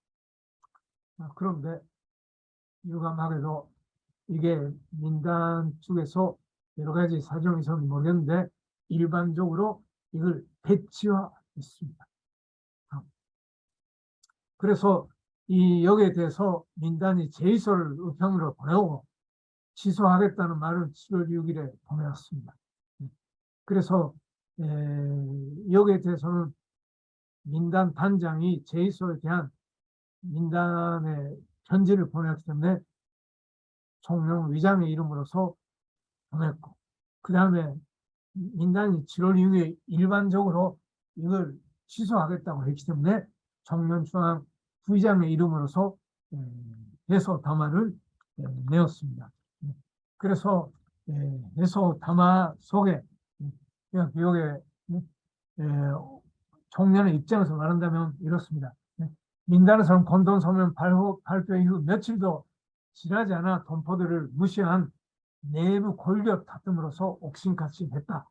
그런데 유감하게도 이게 민단 쪽에서 여러 가지 사정이 있었는지 모르겠는데 일반적으로 이걸 배치화했습니다. 그래서 여기에 대해서 민단이 제의서를 의평으로 보내고 취소하겠다는 말을 7월 6일에 보내왔습니다. 그래서 여기에 대해서는 민단 단장이 제의서에 대한 민단의 편지를 보냈기 때문에 총영 위장의 이름으로서 보냈고 그 다음에 민단이 7월 6일에 일반적으로 이걸 취소하겠다고 했기 때문에 청년중앙 부의장의 이름으로서 해소 담화를 내었습니다. 그래서 해소 담화 속에 여기에 청년의 입장에서 말한다면 이렇습니다. 민단에서는 공동성명 발표 이후 며칠도 지나지 않아 동포들을 무시한 내부 권력 다툼으로서 옥신각신 했다.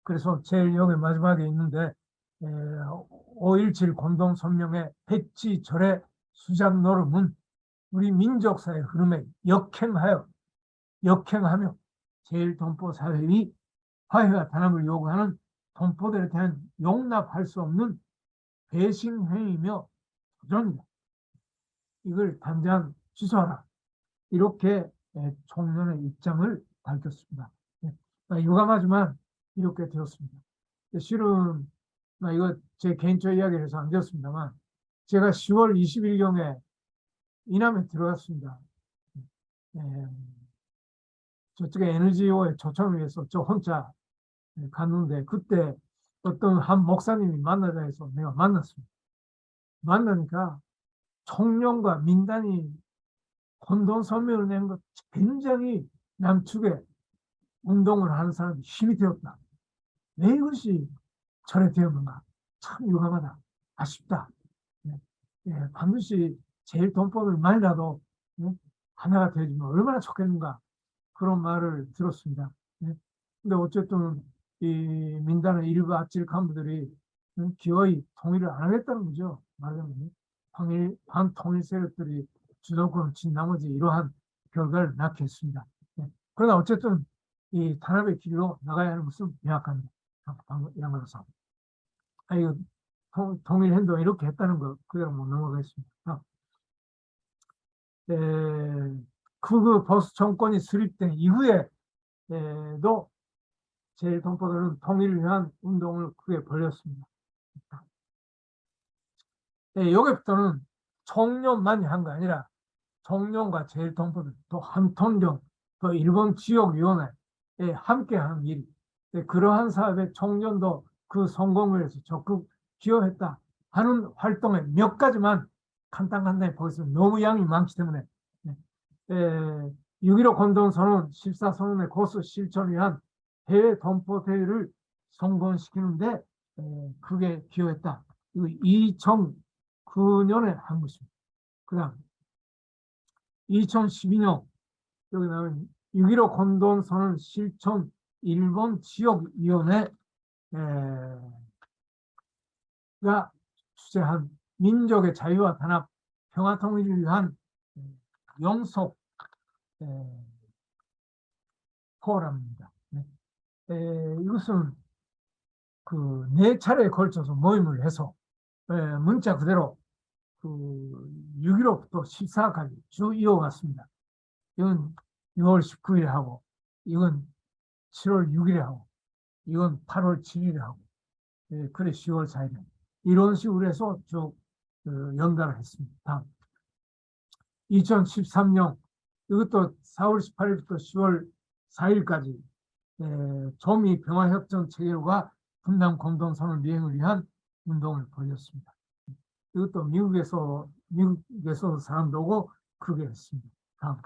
그래서 제일 여기 마지막에 있는데 5.17 공동성명의 백지절의 수작 노름은 우리 민족사의 흐름에 역행하며 제1동포사회의 화해와 단합을 요구하는 동포들에 대한 용납할 수 없는 배신 행위이며 도전이다. 이걸 당장 취소하라. 이렇게 총련의 입장을 밝혔습니다. 유감하지만 이렇게 되었습니다. 실은 이거 제 개인적 이야기를 해서 안 되었습니다만 제가 10월 20일경에 이남에 들어갔습니다. 저쪽에 에너지오의 초청을 위해서 저 혼자 갔는데 그때 어떤 한 목사님이 만나자 해서 내가 만났습니다. 만나니까 총련과 민단이 공동성명을 낸 것 굉장히 남측에 운동을 하는 사람이 힘이 되었다. 왜 이것이 저래 되었는가? 참 유감하다. 아쉽다. 반드시 제일 돈법을 많이라도 하나가 되어주면 얼마나 좋겠는가. 그런 말을 들었습니다. 근데 어쨌든 이 민단의 일부 악질 간부들이 기어이 통일을 안 하겠다는 거죠. 말하자면 반통일 세력들이 주도권을 쥔 나머지 이러한 결과를 낳게 했습니다. 그러나 어쨌든 이 단합의 길로 나가야 하는 것은 명확합니다. 양으로서. 이거 통일 행동 이렇게 했다는 거 그대로 못 넘어가겠습니다. 그 보수 정권이 수립된 이후에도 제1동포들은 통일을 위한 운동을 크게 벌였습니다. 여기부터는 총련만이 한 거 아니라 총련과 제1동포들 또 한통령 또 일본 지역위원회에 함께하는 일 그러한 사업에 총련도 그 성공을 위해서 적극 기여했다 하는 활동에 몇 가지만 간단히 보겠습니다. 너무 양이 많기 때문에 6.15 공동선언 14선언의 고수 실천을 위한 해외 동포 대회를 성공시키는데 크게 기여했다. 이거 2009년에 한 것입니다. 그 다음 2012년 여기 나오는 6.15 공동선언 실천 일본 지역위원회가 주재한 민족의 자유와 단합, 평화통일을 위한 영속 포럼입니다. 이것은 그 4차례에 걸쳐서 모임을 해서 문자 그대로 그 6.15부터 14까지 쭉 이어갔습니다. 이건 6월 19일에 하고 이건 7월 6일에 하고 이건 8월 7일에 하고 그래 10월 4일에 이런 식으로 해서 쭉 연달아 했습니다. 다음 2013년 이것도 4월 18일부터 10월 4일까지 조미 평화협정 체결과 분단 공동선언 미행을 위한 운동을 벌였습니다. 이것도 미국에서 사람도 오고 크게 했습니다. 다음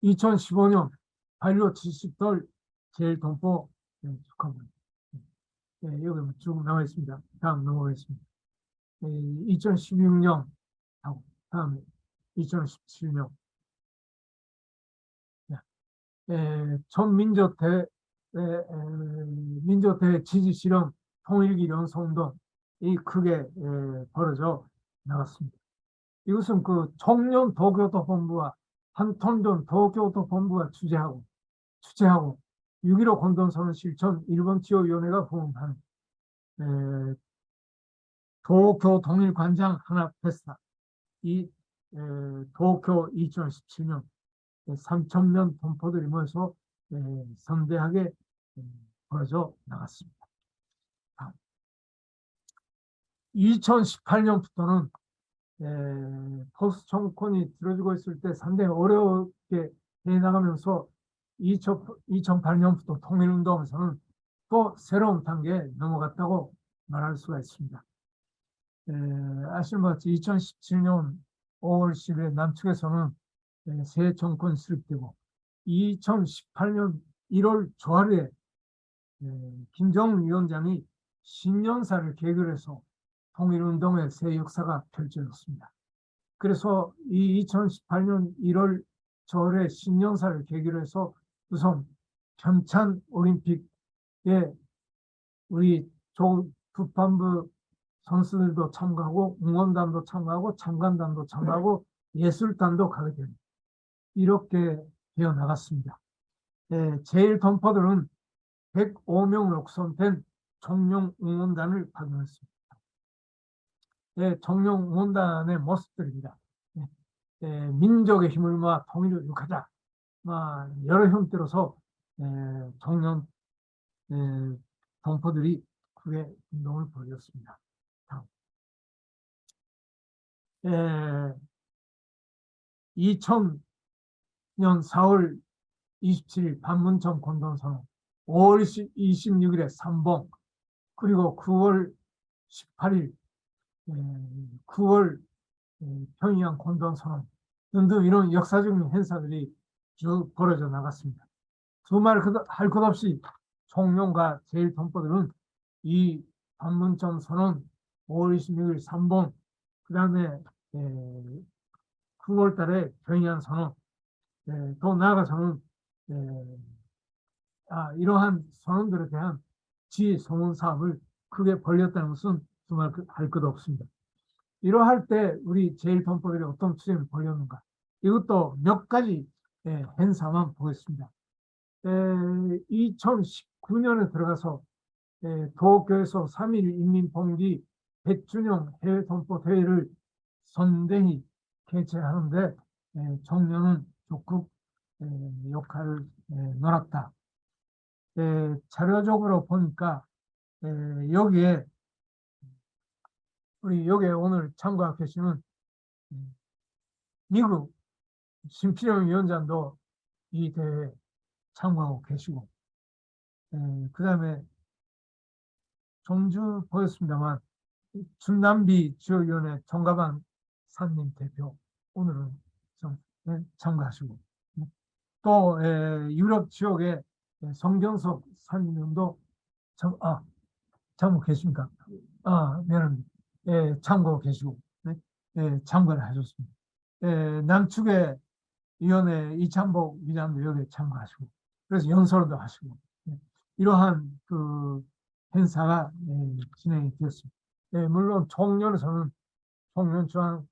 2015년 반려 70돌 제일동포 축하합니다. 여기 쭉 나와 있습니다. 다음 넘어가겠습니다. 2016년 다음에 2017년 전민족대 민족대 지지 실현 통일기 연소운동이 크게 벌어져 나갔습니다. 이것은 그 청년 도교도본부와 한통전 도교도본부가 주재하고 6.15 공동선언 실천 일본 지원위원회가 부응한 도쿄 동일관장 하나 페스타 이 도쿄 2017년 3,000명 동포들이 모여서 성대하게 벌어져 나갔습니다. 2018년부터는 포스트 정권이 들어지고 있을 때 상당히 어렵게 해나가면서 2008년부터 통일운동에서는 또 새로운 단계에 넘어갔다고 말할 수가 있습니다. 아시는 것 같이 2017년 5월 10일 남측에서는 새 정권이 수립되고 2018년 1월 조아리에 김정은 위원장이 신년사를 계기로 해서 통일운동의 새 역사가 펼쳐졌습니다. 그래서 이 2018년 1월 조아리에 신년사를 계기로 해서 우선 평창 올림픽에 우리 북반부 선수들도 참가하고 응원단도 참가하고 참관단도 참가하고 예술단도 가게 됩니다. 이렇게 되어 나갔습니다. 제일동포들은 105명으로 구성된 청룡 응원단을 파견했습니다. 청룡 응원단의 모습들입니다. 민족의 힘을 모아 통일을 이룩하자. 여러 형태로서 청년 동포들이 크게 운동을 벌였습니다. 2000년 4월 27일 반문점 공동선언, 5월 26일에 삼봉, 그리고 9월 18일 9월 평양 공동선언 등등 이런 역사적인 행사들이 쭉 벌어져 나갔습니다. 두말 할 것 없이 총룡과 제일동포들은 이 반문점 선언, 5월 26일 삼봉, 그 다음에 9월 달에 평양 선언, 또 나아가서는 이러한 선언들에 대한 지휘 소문 사업을 크게 벌였다는 것은 정말 할 것도 없습니다. 이러할 때 우리 제일동포들이 어떤 투쟁을 벌였는가, 이것도 몇 가지 행사만 보겠습니다. 2019년에 들어가서 도쿄에서 3.1 인민봉기 100주년 해외동포 대회를 선대히 개최하는데 청년은 적극 역할을 놀았다. 자료적으로 보니까 여기에 오늘 참가하고 계시는 미국 심필영 위원장도 이 대회에 참가하고 계시고, 그 다음에 전주 보였습니다만 준남비 지역위원회 정가방 산님 대표 오늘은 참가하시고, 또 유럽 지역의 성경석 산님도 참고 계십니까? 미안합니다. 참고하고 계시고, 참가를 하셨습니다. 남측의 위원회 이창복 위장도 여기에 참가하시고, 그래서 연설도 하시고, 이러한 그 행사가 진행이 되었습니다. 물론 총련에서는 총련중앙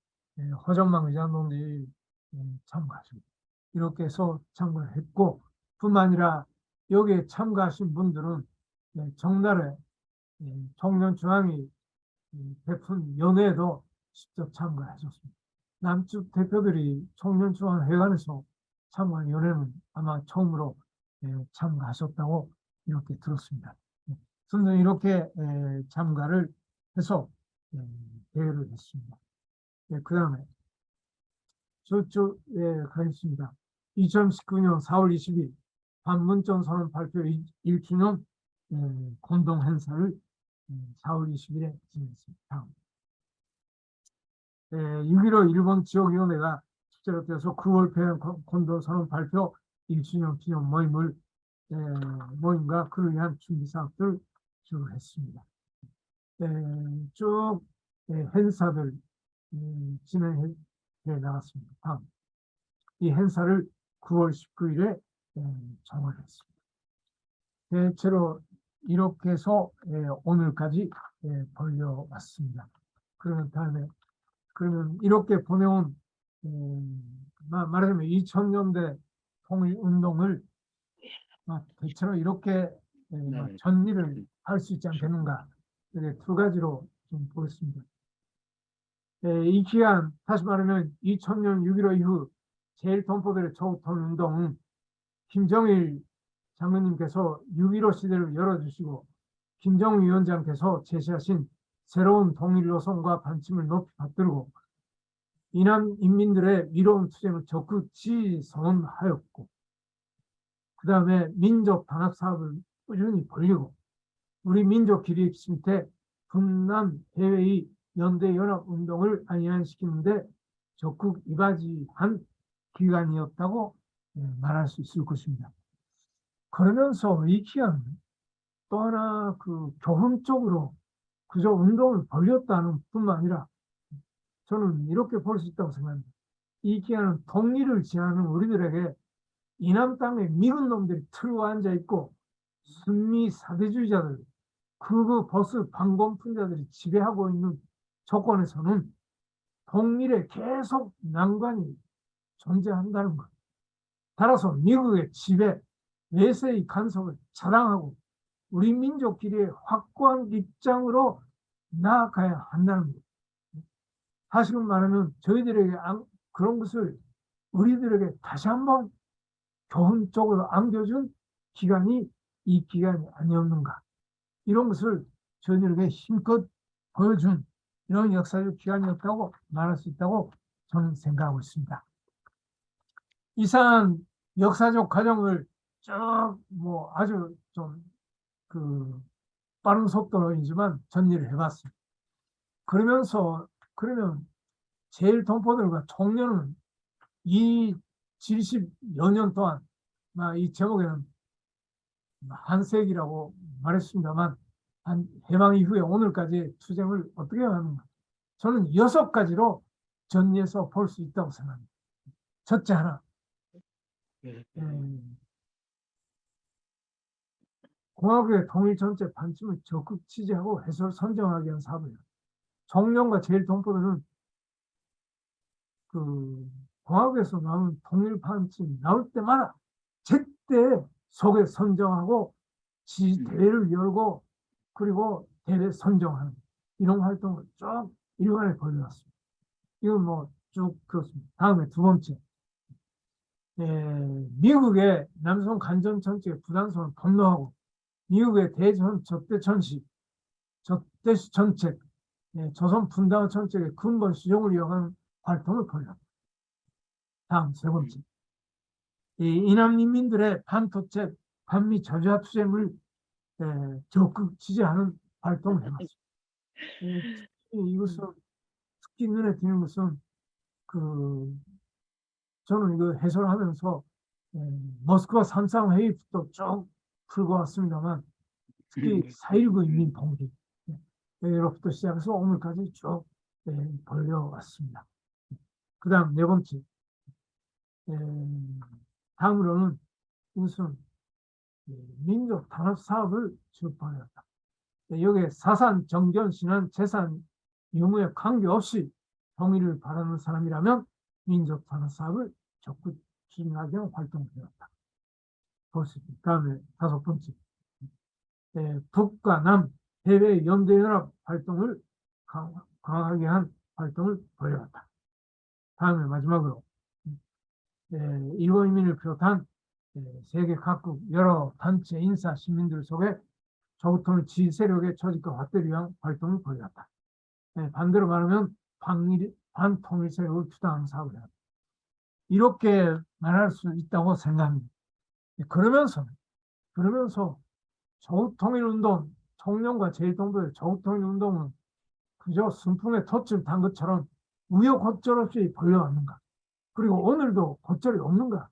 허정만 의장님이 참가하시고, 이렇게 해서 참가를 했고, 뿐만 아니라 여기에 참가하신 분들은 정날에 총련중앙이 베푼 연회에도 직접 참가하셨습니다. 남측 대표들이 총련중앙회관에서 참가한 연회는 아마 처음으로 참가하셨다고 이렇게 들었습니다. 저는 이렇게 참가를 해서 대회를 했습니다. 그 다음에 저쪽에 가겠습니다. 2019년 4월 20일 반문점 선언 발표 1주년 공동 행사를 4월 20일에 진행했습니다. 6.15 일본 지역위원회가 비롯해서 9월 평양 곤도선언 발표 1주년 기념 모임과 그를 위한 준비 사업들 주로 했습니다. 쭉 행사들 진행해 나갔습니다. 다음, 이 행사를 9월 19일에 정원했습니다. 대체로 이렇게 해서 오늘까지 벌려왔습니다. 그러면 이렇게 보내온 말하자면 2000년대 통일운동을 대체로 이렇게 전리를 할 수 있지 않겠는가, 이렇게 두 가지로 좀 보겠습니다. 이 기간, 다시 말하면 2000년 6.15 이후 제1동포들의 조국통일운동은 김정일 장관님께서 6.15 시대를 열어주시고 김정은 위원장께서 제시하신 새로운 통일 노선과 방침을 높이 받들고 이남 인민들의 미로운 투쟁을 적극 지선하였고, 그 다음에 민족 단합 사업을 꾸준히 벌리고 우리 민족 기립 밑에 분남 해외의 연대 연합 운동을 안양시키는데 적극 이바지한 기간이었다고 말할 수 있을 것입니다. 그러면서 이 기간은 또 하나 교훈적으로 그저 운동을 벌였다는 뿐만 아니라 저는 이렇게 볼 수 있다고 생각합니다. 이 기간은 통일을 지향하는 우리들에게 이남 땅에 미군 놈들이 틀고 앉아있고 순미 사대주의자들, 극우 보수 반공분자들이 지배하고 있는 조건에서는 통일에 계속 난관이 존재한다는 것. 따라서 미국의 지배, 외세의 간섭을 차단하고 우리 민족끼리의 확고한 입장으로 나아가야 한다는 것. 다시금 말하면 저희들에게 그런 것을 우리들에게 다시 한번 교훈적으로 안겨준 기간이 이 기간이 아니었는가. 이런 것을 저희들에게 힘껏 보여준 이런 역사적 기간이었다고 말할 수 있다고 저는 생각하고 있습니다. 이상 역사적 과정을 쭉 아주 좀 빠른 속도로이지만 정리를 해봤습니다. 그러면 제1동포들과 청년은 이 70여 년 동안, 이 제목에는 한 세기라고 말했습니다만, 해방 이후에 오늘까지의 투쟁을 어떻게 하는가. 저는 6가지로 정리해서 볼 수 있다고 생각합니다. 첫째 하나, 공화국의 통일 전체 방침을 적극 취재하고 해설 선정하기 위한 사업이에요. 청년과 제1동포들은 공화국에서 나오는 통일 방침이 나올 때마다 제때 속에 선정하고 대회를 열고 그리고 대회 선정하는 이런 활동을 쭉 일관에 벌여왔습니다. 이건 쭉 그렇습니다. 다음에 두 번째, 미국의 남성 간전 정책의 부당성을 폭로하고 미국의 대전 적대시 정책, 조선 분단 정책의 근본 수용을 이용하는 활동을 벌였다. 다음 세 번째, 이남 인민들의 반토체, 반미 저지화 투쟁을 적극 지지하는 활동을 해봤습니다. 특히 눈에 띄는 것은 저는 이거 해설하면서 모스크바 3.3 회의부터 쭉 풀고 왔습니다만, 특히 4.19 인민 봉기 여기로부터 시작해서 오늘까지 쭉 벌려왔습니다. 그 다음 네 번째, 다음으로는 우선 민족 단합 사업을 주도하였다. 여기에 사산, 정견, 신안, 재산, 유무에 관계없이 통일을 바라는 사람이라면 민족 단합 사업을 적극 추진하기 위한 활동을 해왔다. 다음에 다섯 번째, 북과 남 해외 연대연합 활동을 강화하기 위한 활동을 벌여왔다. 다음에 마지막으로 일본 인민을 비롯한 세계 각국 여러 단체, 인사, 시민들 속에 조국통일 지지 세력의 조직과 확대를 위한 활동을 벌였다. 반대로 말하면 반통일 세력을 투당하는 사업을 했다. 이렇게 말할 수 있다고 생각합니다. 그러면서 조국통일운동, 청년과 제1동포의 조국통일운동은 그저 순풍에 돛을 단 것처럼 우여곡절 없이 벌려왔는가. 그리고 오늘도 곧절이 없는가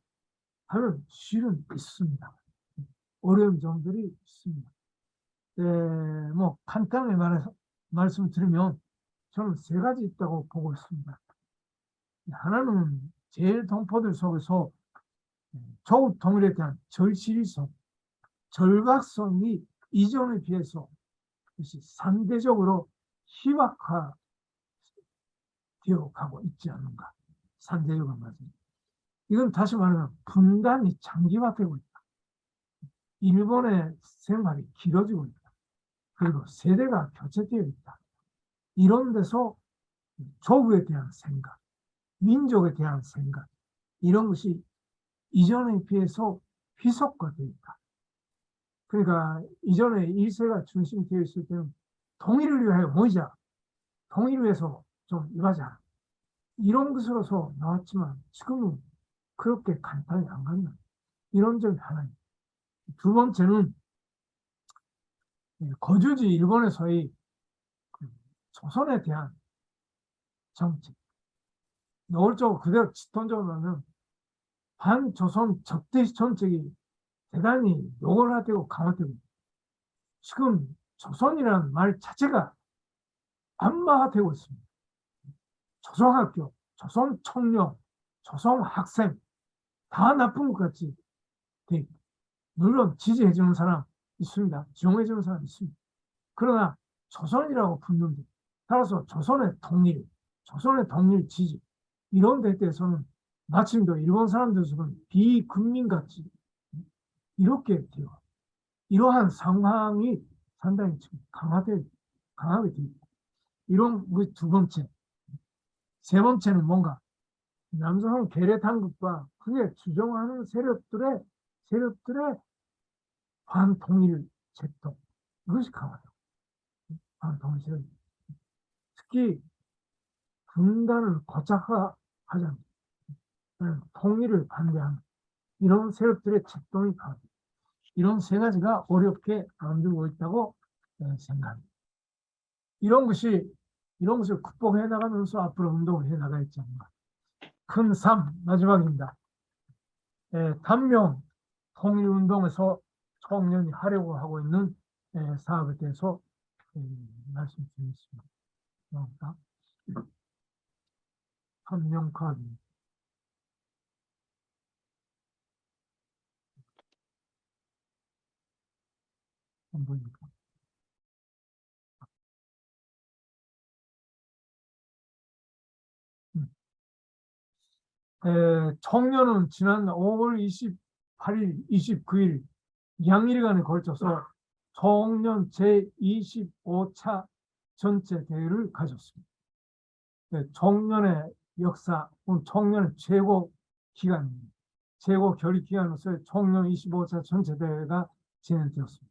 하면 실은 있습니다. 어려운 점들이 있습니다. 뭐 간단히 말해서 말씀드리면 저는 세 가지 있다고 보고 있습니다. 하나는 제일 동포들 속에서 조국 통일에 대한 절실성, 절박성이 이전에 비해서 상대적으로 희박화되어 가고 있지 않는가. 상대적으로 말입니다. 이건 다시 말하면 분단이 장기화되고 있다. 일본의 생활이 길어지고 있다. 그리고 세대가 교체되어 있다. 이런 데서 조국에 대한 생각, 민족에 대한 생각, 이런 것이 이전에 비해서 희석화되어 있다. 그러니까 이전에 1세가 중심이 되어 있을 때는 통일을 위하여 모이자, 통일을 위해서 좀 일하자, 이런 것으로서 나왔지만 지금은 그렇게 간단히 안 간다. 이런 점이 하나입니다. 두 번째는 거주지 일본에서의 조선에 대한 정책. 노골적으로 그대로 직통적으로 하면 반조선 적대시 정책이 대단히 노골화되고 강화되고 지금 조선이라는 말 자체가 반마화되고 있습니다. 조선학교, 조선 청년, 조선 학생 다 나쁜 것 같이 돼 있다. 물론 지지해주는 사람 있습니다. 지용해주는 사람 있습니다. 그러나 조선이라고 붙는데 따라서 조선의 통일 지지 이런 데 대해서는 마침도 일본 사람들은 비국민같이 이렇게 되어 이러한 상황이 상당히 지금 강하게 되어 있다. 이런 우리 두 번째. 세 번째는 뭔가 남성 계례 당국과 그에 주정하는 세력들의 반통일 제도 이것이 강하다. 반통일 세력. 특히 분단을 고착화하자 통일을 반대하는 이런 세력들의 작동이 강하다. 이런 세 가지가 어렵게 만들고 있다고 생각합니다. 이런 것을 극복해 나가면서 앞으로 운동을 해 나가야지 않는가. 큰 삶 마지막입니다. 단명 통일운동에서 청년이 하려고 하고 있는 사업에 대해서 말씀드리겠습니다. 단명 카드. 안 보입니까? 청년은 지난 5월 28일, 29일 양일간에 걸쳐서 청년 제25차 전체 대회를 가졌습니다. 청년의 역사, 청년의 최고 기간입니다. 최고 결의 기간으로서 청년 25차 전체 대회가 진행되었습니다.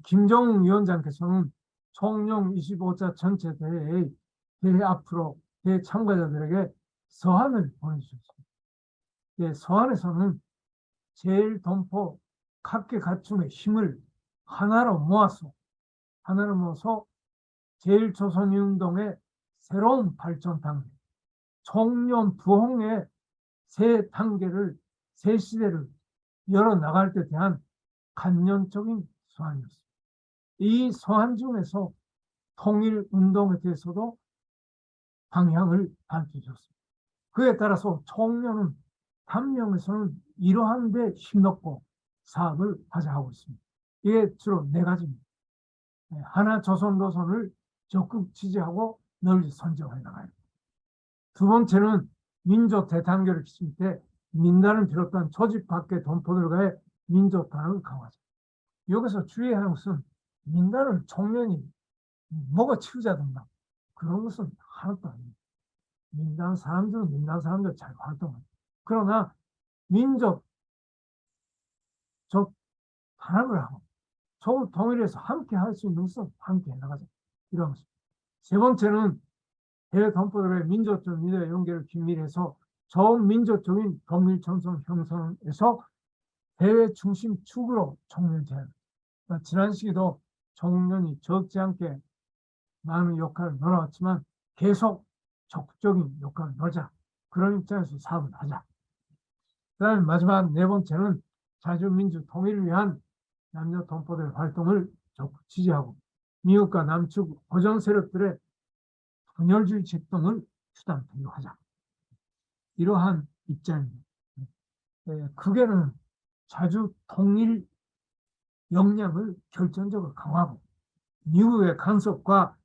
김정은 위원장께서는 청년 25차 전체 대회 앞으로 대회 참가자들에게 서한을 보내주셨습니다. 서한에서는 제일 동포 각계각층의 힘을 하나로 모아서 제일조선운동의 새로운 발전 단계, 청년 부흥의 새 단계를, 새 시대를 열어나갈 때 대한 간념적인 서한이었습니다. 이 서한 중에서 통일운동에 대해서도 방향을 밝혀주셨습니다. 그에 따라서 청년은 단명에서는 이러한 데 힘넣고 사업을 하자하고 있습니다. 이게 주로 네 가지입니다. 하나, 조선 노선을 적극 지지하고 널리 선정해 나가요. 두 번째는 민족 대단결을 기출 때 민단을 비롯한 조직 밖의 동포들과의 민족 단합을 강화하자. 여기서 주의해야 하는 것은 민단을 청년이 먹어 치우자든가 그런 것은 하나도 아닙니다. 민단 사람들 잘 활동합니다. 그러나 민족 단합을 하고 조국 통일해서 함께 할 수 있는 것은 함께 해나가자. 이런 것입니다. 세 번째는 해외 동포들의 민족적 미래 연계를 긴밀해서 좋은 민족적인 동일 전선 형성에서 대외 중심 축으로 청년 제안. 지난 시기도 청년이 적지 않게 많은 역할을 넣어왔지만 계속 적극적인 역할을 넣자. 그런 입장에서 사업을 하자. 그다음에 마지막 네 번째는 자주민주 통일을 위한 남녀 동포들의 활동을 적극 지지하고 미국과 남측 고정 세력들의 분열주의 책동을 수단 통로하자. 이러한 입장입니다. 크게는 자주 통일 역량을 결정적으로 강화하고 미국의 간섭과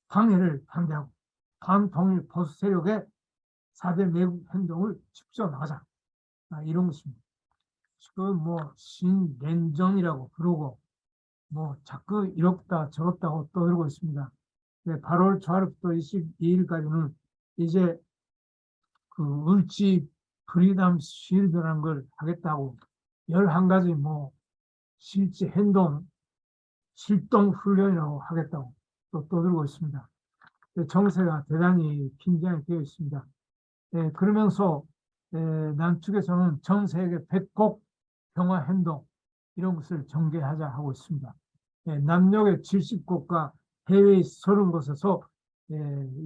방해를 반대하고 반통일 보수 세력의 4대 내국 행동을 짚어 나가자. 이런 것입니다. 지금 뭐 신냉전이라고 부르고 뭐 자꾸 이렇다 저렇다고 떠들고 있습니다. 8월 초하루부터 22일까지는 이제 그 을지 프리덤 쉴드라는 걸 하겠다고 11가지 뭐 실제 행동 실동 훈련이라고 하겠다고 또 떠들고 있습니다. 정세가 대단히 긴장이 되어 있습니다. 그러면서 남측에서는 전 세계 100곡 평화 행동 이런 것을 전개하자 하고 있습니다. 남녘의 70곳과 해외 30곳에서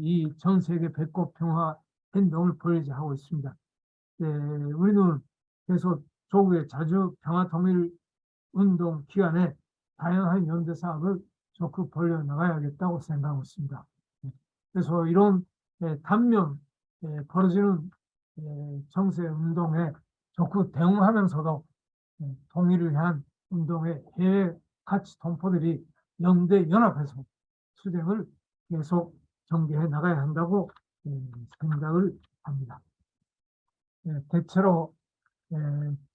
이 전 세계 100곡 평화 행동을 벌이자 하고 있습니다. 우리는 계속 조국의 자주 평화 통일 운동 기간에 다양한 연대 사업을 적극 벌여 나가야겠다고 생각하고 있습니다. 그래서 이런 단면 벌어지는 정세 운동에 적극 대응하면서도 통일을 위한 운동에 해외 가치 동포들이 연대 연합해서 투쟁을 계속 전개해 나가야 한다고 생각을 합니다. 대체로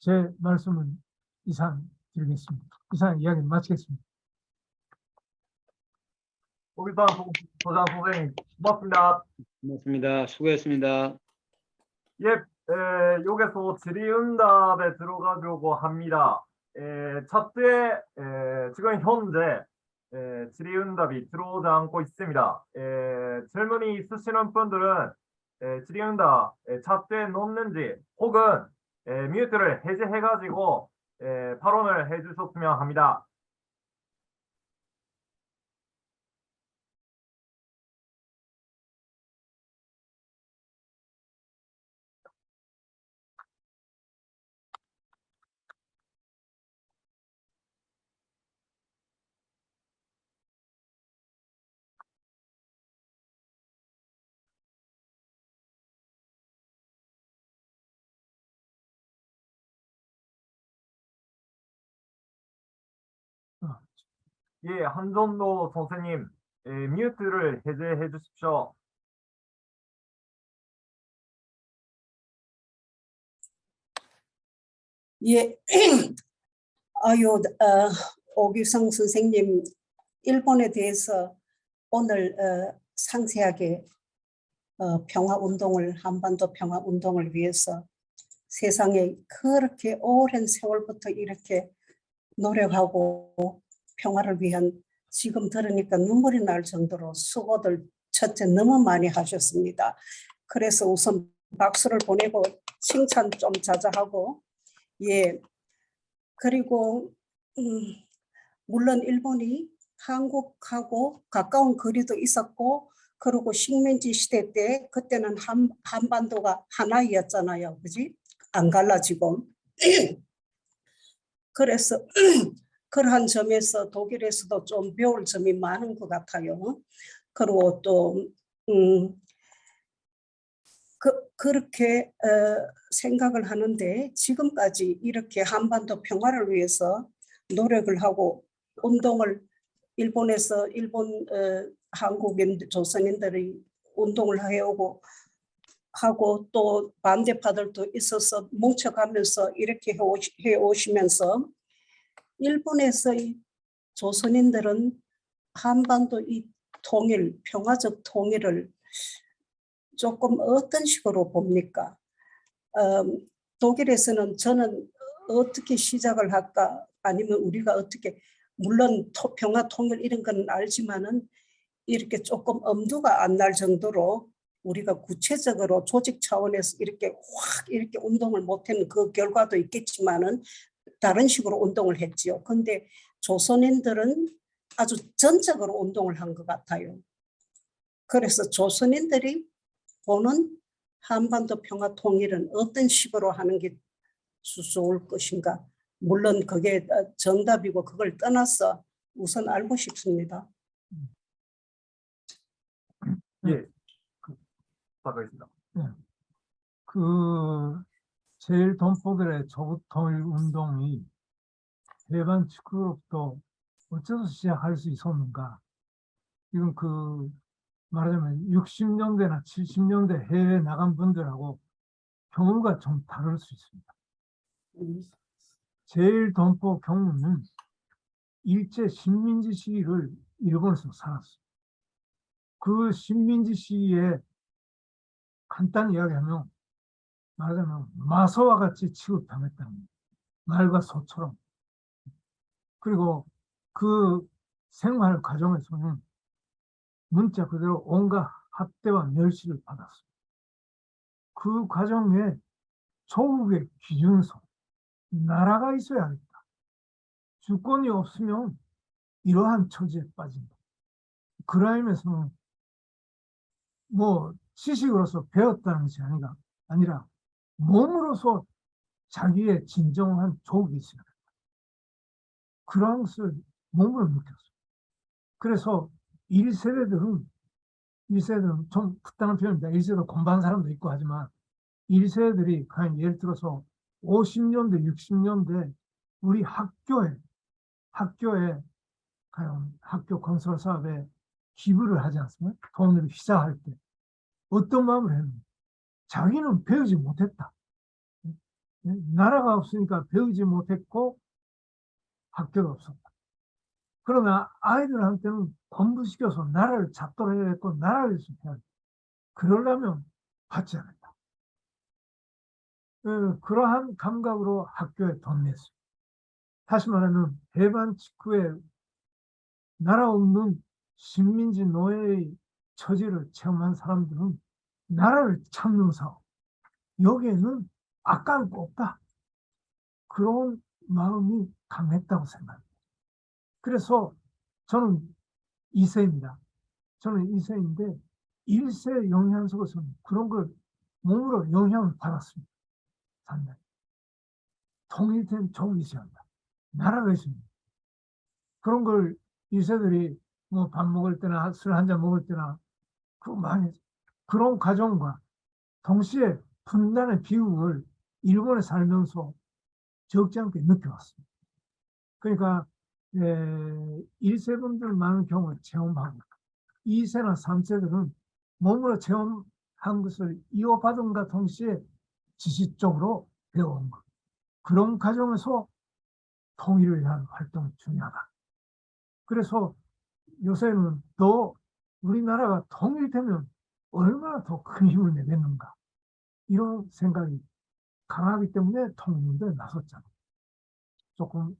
제 말씀은 이상 드리겠습니다. 이상 이야기 마치겠습니다. 오기산 도장 선생님 고맙습니다. 고맙습니다. 수고했습니다. 예, 여기서 질의응답에 들어가려고 합니다. 차트에 지금 현재 질의응답이 들어오지 않고 있습니다. 질문이 있으시는 분들은 질의응답 차트에 넣는지 혹은 뮤트를 해제해가지고 발언을 해주셨으면 합니다. 예, 한전도 선생님, 뮤트를 해제해 주십시오. 예, 오규성 선생님, 일본에 대해서 오늘 상세하게 평화운동을, 한반도 평화운동을 위해서 세상에 그렇게 오랜 세월부터 이렇게 노력하고 평화를 위한, 지금 들으니까 눈물이 날 정도로 수고들 첫째 너무 많이 하셨습니다. 그래서 우선 박수를 보내고 칭찬 좀 자자하고, 예, 그리고 물론 일본이 한국하고 가까운 거리도 있었고, 그리고 식민지 시대 때 그때는 한반도가 하나였잖아요, 그지? 안 갈라지고. 그래서 그러한 점에서 독일에서도 좀 배울 점이 많은 것 같아요. 그리고 또 그렇게 생각을 하는데, 지금까지 이렇게 한반도 평화를 위해서 노력을 하고 운동을, 일본에서 한국인 조선인들이 운동을 해오고 하고 또 반대파들도 있어서 뭉쳐가면서 이렇게 해오시면서, 일본에서 이 조선인들은 한반도 이 통일, 평화적 통일을 조금 어떤 식으로 봅니까? 독일에서는 저는 어떻게 시작을 할까, 아니면 우리가 어떻게, 물론 평화 통일 이런 건 알지만은 이렇게 조금 엄두가 안 날 정도로 우리가 구체적으로 조직 차원에서 이렇게 확 이렇게 운동을 못한 그 결과도 있겠지만은 다른 식으로 운동을 했지요. 근데 조선인들은 아주 전적으로 운동을 한 것 같아요. 그래서 조선인들이 보는 한반도 평화 통일은 어떤 식으로 하는 게 좋을 것인가? 물론 그게 정답이고 그걸 떠나서 우선 알고 싶습니다. 예, 부탁드리겠습니다. 그 제일 동포들의 조국 통일 운동이 대만 직후로부터 어째서 시작할 수 있었는가? 이건 그 말하자면 60년대나 70년대 해외 나간 분들하고 경우가 좀 다를 수 있습니다. 제일 동포 경우는 일제 식민지 시기를 일본에서 살았어요. 그 식민지 시기에 간단히 이야기하면 말하자면 마소와 같이 취급당했다는 거예요. 말과 소처럼. 그리고 그 생활 과정에서는 문자 그대로 온갖 학대와 멸시를 받았어요. 그 과정에 조국의 기준성, 나라가 있어야겠다. 주권이 없으면 이러한 처지에 빠진다. 그라임에서는 뭐 지식으로서 배웠다는 것이 아니라 몸으로서 자기의 진정한 조국이 있어야 된다. 그런 것을 몸으로 느꼈어요. 그래서 1세대들은 좀 부당한 표현입니다. 1세대 공부한 사람도 있고 하지만 1세대들이 그냥 예를 들어서 50년대, 60년대 우리 학교에 과연 학교 건설 사업에 기부를 하지 않습니까? 돈을 희생할 때 어떤 마음을 했는지 자기는 배우지 못했다. 나라가 없으니까 배우지 못했고 학교가 없었다. 그러나 아이들한테는 공부시켜서 나라를 잡도록 해야 했고 나라를 해야 돼. 그러려면 받지 않았다. 그러한 감각으로 학교에 돈 냈어요. 다시 말하면 대만 직후에 나라 없는 식민지 노예의 처지를 체험한 사람들은 나라를 찾는 사업, 여기에는 아까울 거 없다. 그런 마음이 강했다고 생각합니다. 그래서 저는 2세입니다. 저는 2세인데 1세 영향 속에서는 그런 걸 몸으로 영향을 받았습니다. 상당히. 통일된 조국이 있어야 한다. 나라가 있습니다. 그런 걸 1세들이 뭐 밥 먹을 때나 술 한잔 먹을 때나 많이 그런 과정과 동시에 분단의 비극을 일본에 살면서 적지 않게 느껴왔습니다. 그러니까 1세분들 많은 경우를 체험하고 2세나 3세들은 몸으로 체험한 것을 이어받은과 동시에 지식적으로 배워온 것. 그런 과정에서 통일을 위한 활동이 중요하다. 그래서 요새는 더 우리나라가 통일되면 얼마나 더 큰 힘을 내겠는가. 이런 생각이 강하기 때문에 통일운동에 나섰잖아요. 조금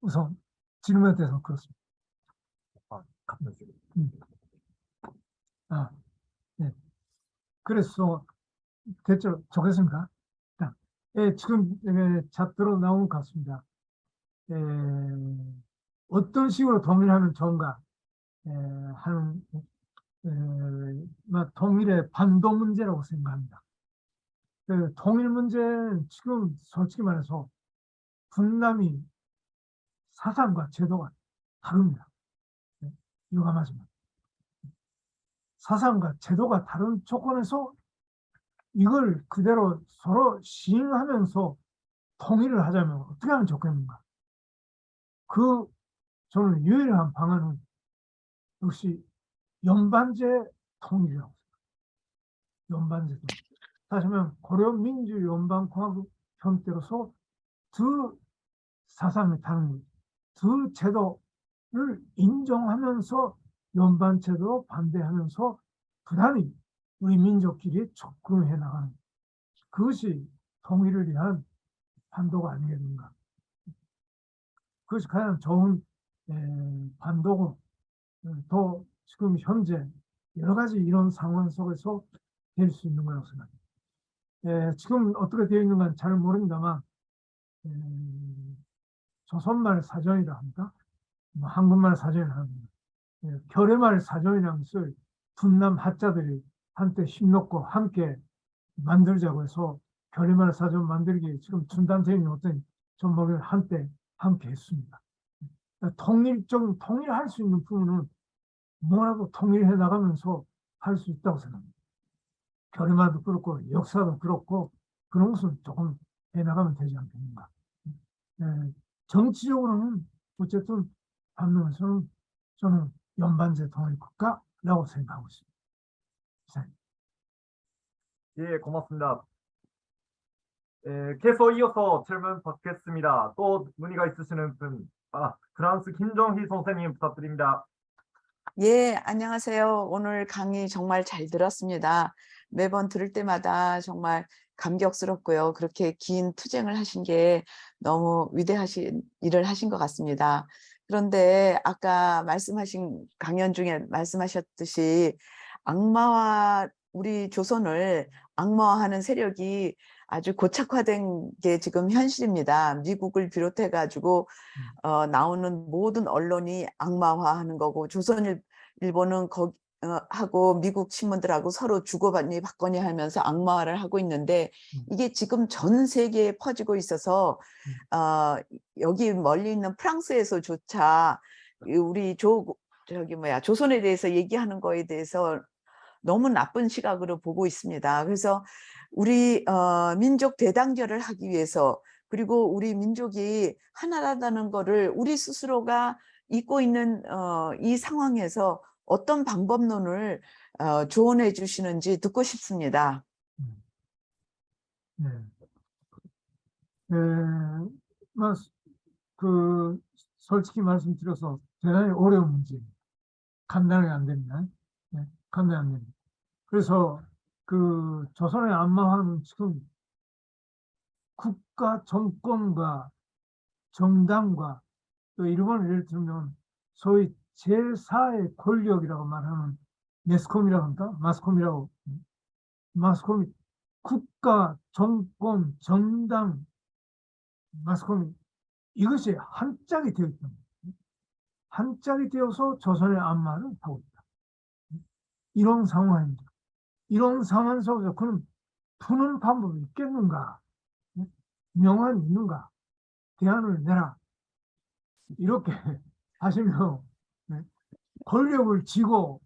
우선 질문에 대해서 그렇습니다. 네. 그래서 됐죠? 좋겠습니까? 지금 잡들어 나온 것 같습니다. 어떤 식으로 통일하면 좋은가 하는 통일의 반도 문제라고 생각합니다. 통일 문제는 지금 솔직히 말해서 분남이 사상과 제도가 다릅니다. 유감하지만 사상과 제도가 다른 조건에서 이걸 그대로 서로 시행하면서 통일을 하자면 어떻게 하면 좋겠는가? 저는 유일한 방안은 역시 연반제 통일이라고 생각합니다. 연반제 통일. 다시 하면 고려민주연방공화국 형태로서 두 사상이 다른 두 제도를 인정하면서 연반제도로 반대하면서 부단히 우리 민족끼리 접근해 나가는 그것이 통일을 위한 반도가 아니겠는가. 그것이 가장 좋은 반도고 또 지금 현재 여러 가지 이런 상황 속에서 될 수 있는 거라고 생각합니다. 지금 어떻게 되어 있는가는 잘 모릅니다만 조선말 사전이라 합니까? 한국말 사전이라 합니다. 결의말 사전이라는 것을 분남 학자들이 한때 힘 놓고 함께 만들자고 해서 결의말 사전 만들기 지금 준단태님이 어떤 전목을 한때 함께 했습니다. 통일할 수 있는 부분은 뭐라도 통일해 나가면서 할 수 있다고 생각합니다. 결의말도 그렇고 역사도 그렇고 그런 것은 조금 해 나가면 되지 않겠는가. 정치적으로는 어쨌든 반면에서는 저는 연반제 통일 국가라고 생각하고 있습니다. 이상입니다. 예, 고맙습니다. 계속 이어서 질문 받겠습니다. 또 문의가 있으시는 분, 프랑스 김정희 선생님 부탁드립니다. 예, 안녕하세요. 오늘 강의 정말 잘 들었습니다. 매번 들을 때마다 정말 감격스럽고요. 그렇게 긴 투쟁을 하신 게 너무 위대하신 일을 하신 것 같습니다. 그런데 아까 말씀하신 강연 중에 말씀하셨듯이 우리 조선을 악마화하는 세력이 아주 고착화된 게 지금 현실입니다. 미국을 비롯해 가지고 나오는 모든 언론이 악마화하는 거고 조선일보는 하고 미국 신문들하고 서로 주고받니 받거니 하면서 악마화를 하고 있는데 이게 지금 전 세계에 퍼지고 있어서 여기 멀리 있는 프랑스에서조차 우리 조선에 대해서 얘기하는 거에 대해서 너무 나쁜 시각으로 보고 있습니다. 그래서 우리 민족 대단결을 하기 위해서 그리고 우리 민족이 하나라는 거를 우리 스스로가 잊고 있는 이 상황에서 어떤 방법론을 조언해 주시는지 듣고 싶습니다. 네. 솔직히 말씀드려서 대단히 어려운 문제입니다. 감당이 안 됩니다. 네, 감당이 안 됩니다. 그래서 조선의 안마화는 지금 국가 정권과 정당과 또 일본을 예를 들면 소위 제4의 권력이라고 말하는 매스컴이라고 합니까? 마스콤이 국가, 정권, 정당, 마스콤이 이것이 한 짝이 되어 있다. 한 짝이 되어서 조선의 안마를 하고 있다. 이런 상황입니다. 이런 상황 속에서 그럼 푸는 방법이 있겠는가? 명안이 있는가? 대안을 내라. 이렇게 하시면 권력을 쥐고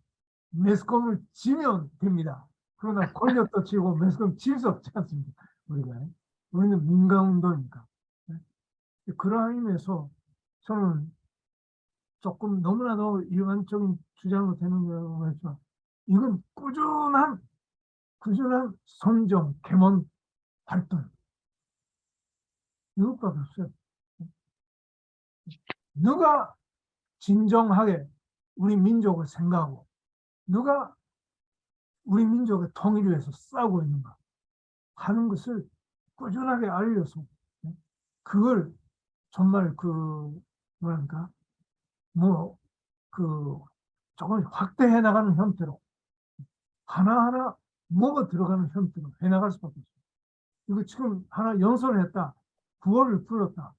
매스컴을 쥐면 됩니다. 그러나 권력도 쥐고 매스컴 질 수 없지 않습니까? 우리는 민간운동이니까. 그러한 의미에서 저는 조금 너무나도 일반적인 주장으로 되는 거라고 했지만 이건 꾸준한 선정, 개헌 활동 이것밖에 없어요. 누가 진정하게 우리 민족을 생각하고 누가 우리 민족의 통일을 위해서 싸우고 있는가 하는 것을 꾸준하게 알려서 그걸 정말 조금 확대해 나가는 형태로 하나하나 뭐가 들어가는 형태로 해 나갈 수밖에 없어요. 이거 지금 하나 연설했다. 구호를 불렀다.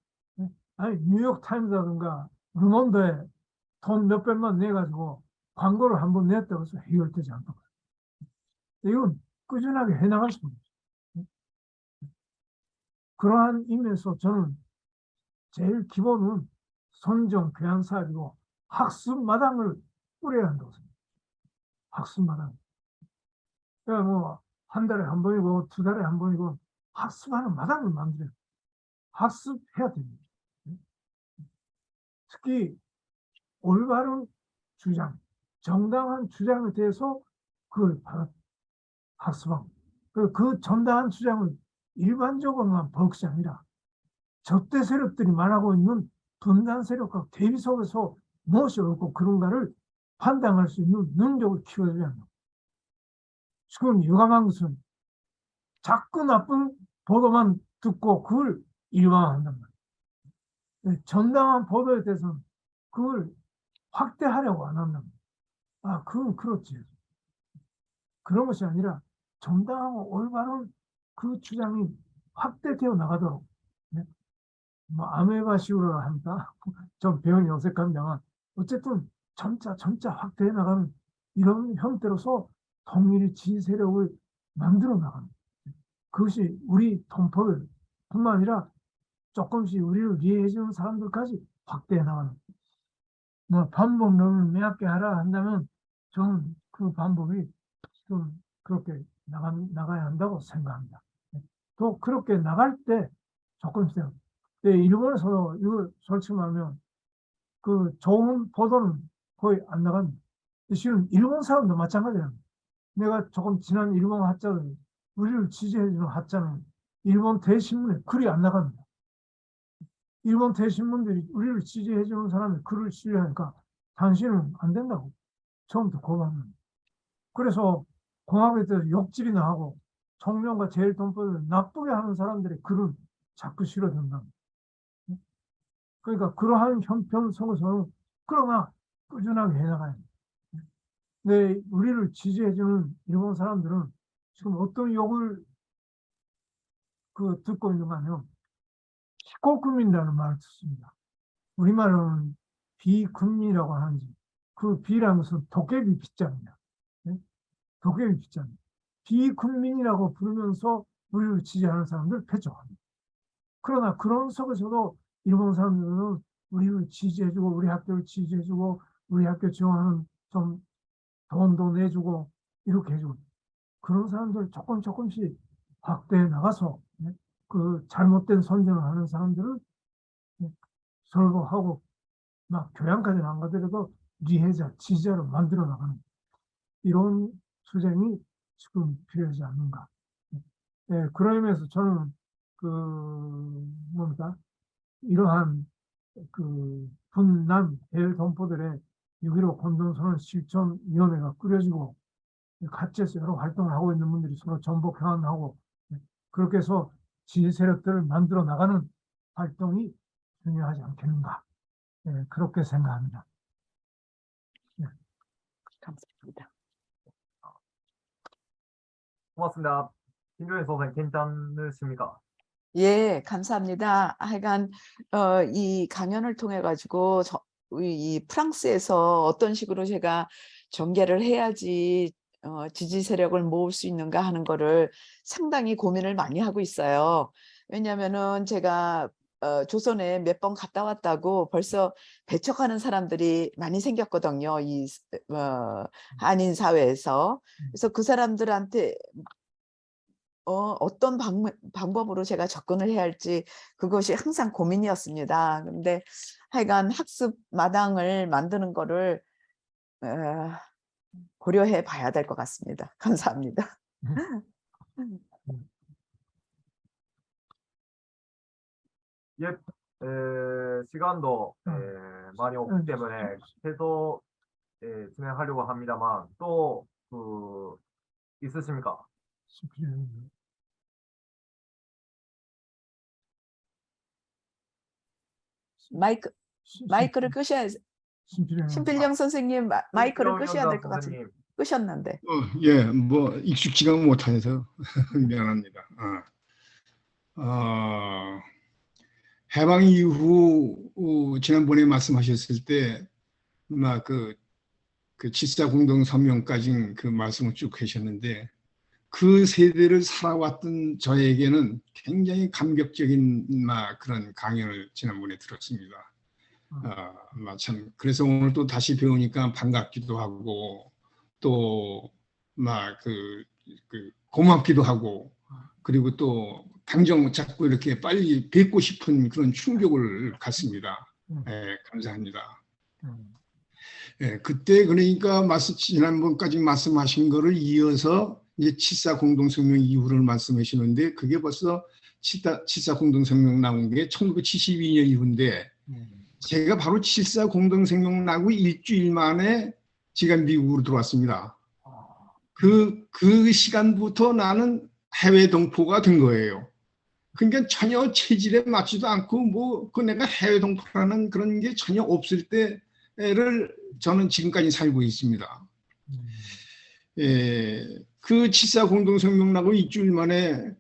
아니 뉴욕타임즈라든가 르몬드에 돈 몇백만 내가지고 광고를 한번 냈다고 해서 해결되지 않다. 이건 꾸준하게 해 나갈 수밖에 없어요. 그러한 의미에서 저는 제일 기본은 선정 교양사업이고 학습마당을 꾸려야 한다고 생각합니다. 학습마당. 그러니까 한 달에 한 번이고 두 달에 한 번이고 학습하는 마당을 만들어요. 학습해야 됩니다. 특히 올바른 주장, 정당한 주장에 대해서 그걸 학습하고 그 정당한 주장을 일반적으로만 볼 것이 아니라 적대 세력들이 말하고 있는 분단 세력과 대비 속에서 무엇이 옳고 그런가를 판단할 수 있는 능력을 키워줘야 합니다. 지금 유감한 것은 자꾸 나쁜 보도만 듣고 그걸 일반화한단 말이에요. 정당한 보도에 대해서는 그걸 확대하려고 안 한단 말이에요. 그건 그렇지. 그런 것이 아니라 정당하고 올바른 그 주장이 확대되어 나가도록 아메바식으로 합니다. 좀 배운이 어색합니다만 어쨌든 점차 확대해 나가는 이런 형태로서 통일 지세력을 만들어 나갑니다. 그것이 우리 동포들 뿐만 아니라 조금씩 우리를 이해해 주는 사람들까지 확대해 나가는 뭐 반복론을 매합게 하라 한다면 저는 그 반복이 좀 그렇게 나가야 한다고 생각합니다. 또 그렇게 나갈 때 조금씩 일본에서도 이걸 솔직히 말하면 그 좋은 보도는 거의 안 나갑니다. 지금 일본 사람도 마찬가지예요. 내가 조금 지난 일본 학자들 우리를 지지해주는 학자는 일본 대신문에 글이 안 나갑니다. 일본 대신문들이 우리를 지지해주는 사람의 글을 실려하니까 당신은 안 된다고 처음부터 고맙습니다. 그래서 공화국에 대해서 욕질이나 하고 청년과 제일 동포를 나쁘게 하는 사람들의 글은 자꾸 실어준다. 그러니까 그러한 형편 속에서는 그러나 꾸준하게 해나가야 합니다. 근데 우리를 지지해주는 일본 사람들은 지금 어떤 욕을 듣고 있는가 하면 시코국민이라는 말을 듣습니다. 우리말로는 비군민이라고 하는지 그 비라는 것은 도깨비 빗자입니다. 네? 도깨비 빗자입니다. 비군민이라고 부르면서 우리를 지지하는 사람들을 배척합니다. 그러나 그런 속에서도 일본 사람들은 우리를 지지해주고 우리 학교를 지지해주고 우리 학교 지원하는 좀 돈도 내주고 이렇게 해주고 그런 사람들 조금씩 확대해 나가서 그 잘못된 선전을 하는 사람들을 설거하고 막 교양까지는 안 가더라도 리해자, 지지자로 만들어 나가는 이런 투쟁이 지금 필요하지 않는가. 그런 의미에서 저는 이러한 분남 대일 동포들의 6.15 공동선언 실천위원회가 꾸려지고 각지에서 여러 활동을 하고 있는 분들이 서로 전복 회원하고 그렇게 해서 지지 세력들을 만들어 나가는 활동이 중요하지 않겠는가. 그렇게 생각합니다. 감사합니다. 고맙습니다. 김종희 선생 괜찮으십니까? 예, 감사합니다. 하여간 이 강연을 통해 가지고 이 프랑스에서 어떤 식으로 제가 전개를 해야지 지지 세력을 모을 수 있는가 하는 거를 상당히 고민을 많이 하고 있어요. 왜냐하면은 제가 조선에 몇 번 갔다 왔다고 벌써 배척하는 사람들이 많이 생겼거든요. 이 한인 사회에서. 그래서 그 사람들한테 어떤 방법으로 제가 접근을 해야 할지 그것이 항상 고민이었습니다. 근데 하여간 학습 마당을 만드는 거를 고려해 봐야 될 것 같습니다. 감사합니다. 예, 시간도 많이 없기 때문에 계속 진행하려고 합니다만 또 있으십니까? 마이크를 끄셔야 신필령 선생님 마이크를 끄셔야 될 것 같은데 끄셨는데. 예, 뭐 익숙지가 못해서 미안합니다. 해방 이후 지난번에 말씀하셨을 때 막 그 7.4 공동선명까지 그 말씀을 쭉 하셨는데 그 세대를 살아왔던 저에게는 굉장히 감격적인 그런 강연을 지난번에 들었습니다. 참 그래서 오늘 또 다시 배우니까 반갑기도 하고 또 고맙기도 하고 그리고 또 당장 자꾸 이렇게 빨리 뵙고 싶은 그런 충격을 갖습니다. 감사합니다. 그때 그러니까 지난번까지 말씀하신 거를 이어서 이제 7.4 공동성명 이후를 말씀하시는데 그게 벌써 7.4 공동성명 나온 게 1972년 이후인데 제가 바로 7.4 공동성명 나고 일주일 만에 제가 미국으로 들어왔습니다. 그 시간부터 나는 해외 동포가 된 거예요. 그러니까 전혀 체질에 맞지도 않고 내가 해외 동포라는 그런 게 전혀 없을 때를 저는 지금까지 살고 있습니다. 그 7.4 공동성명 나고 일주일 만에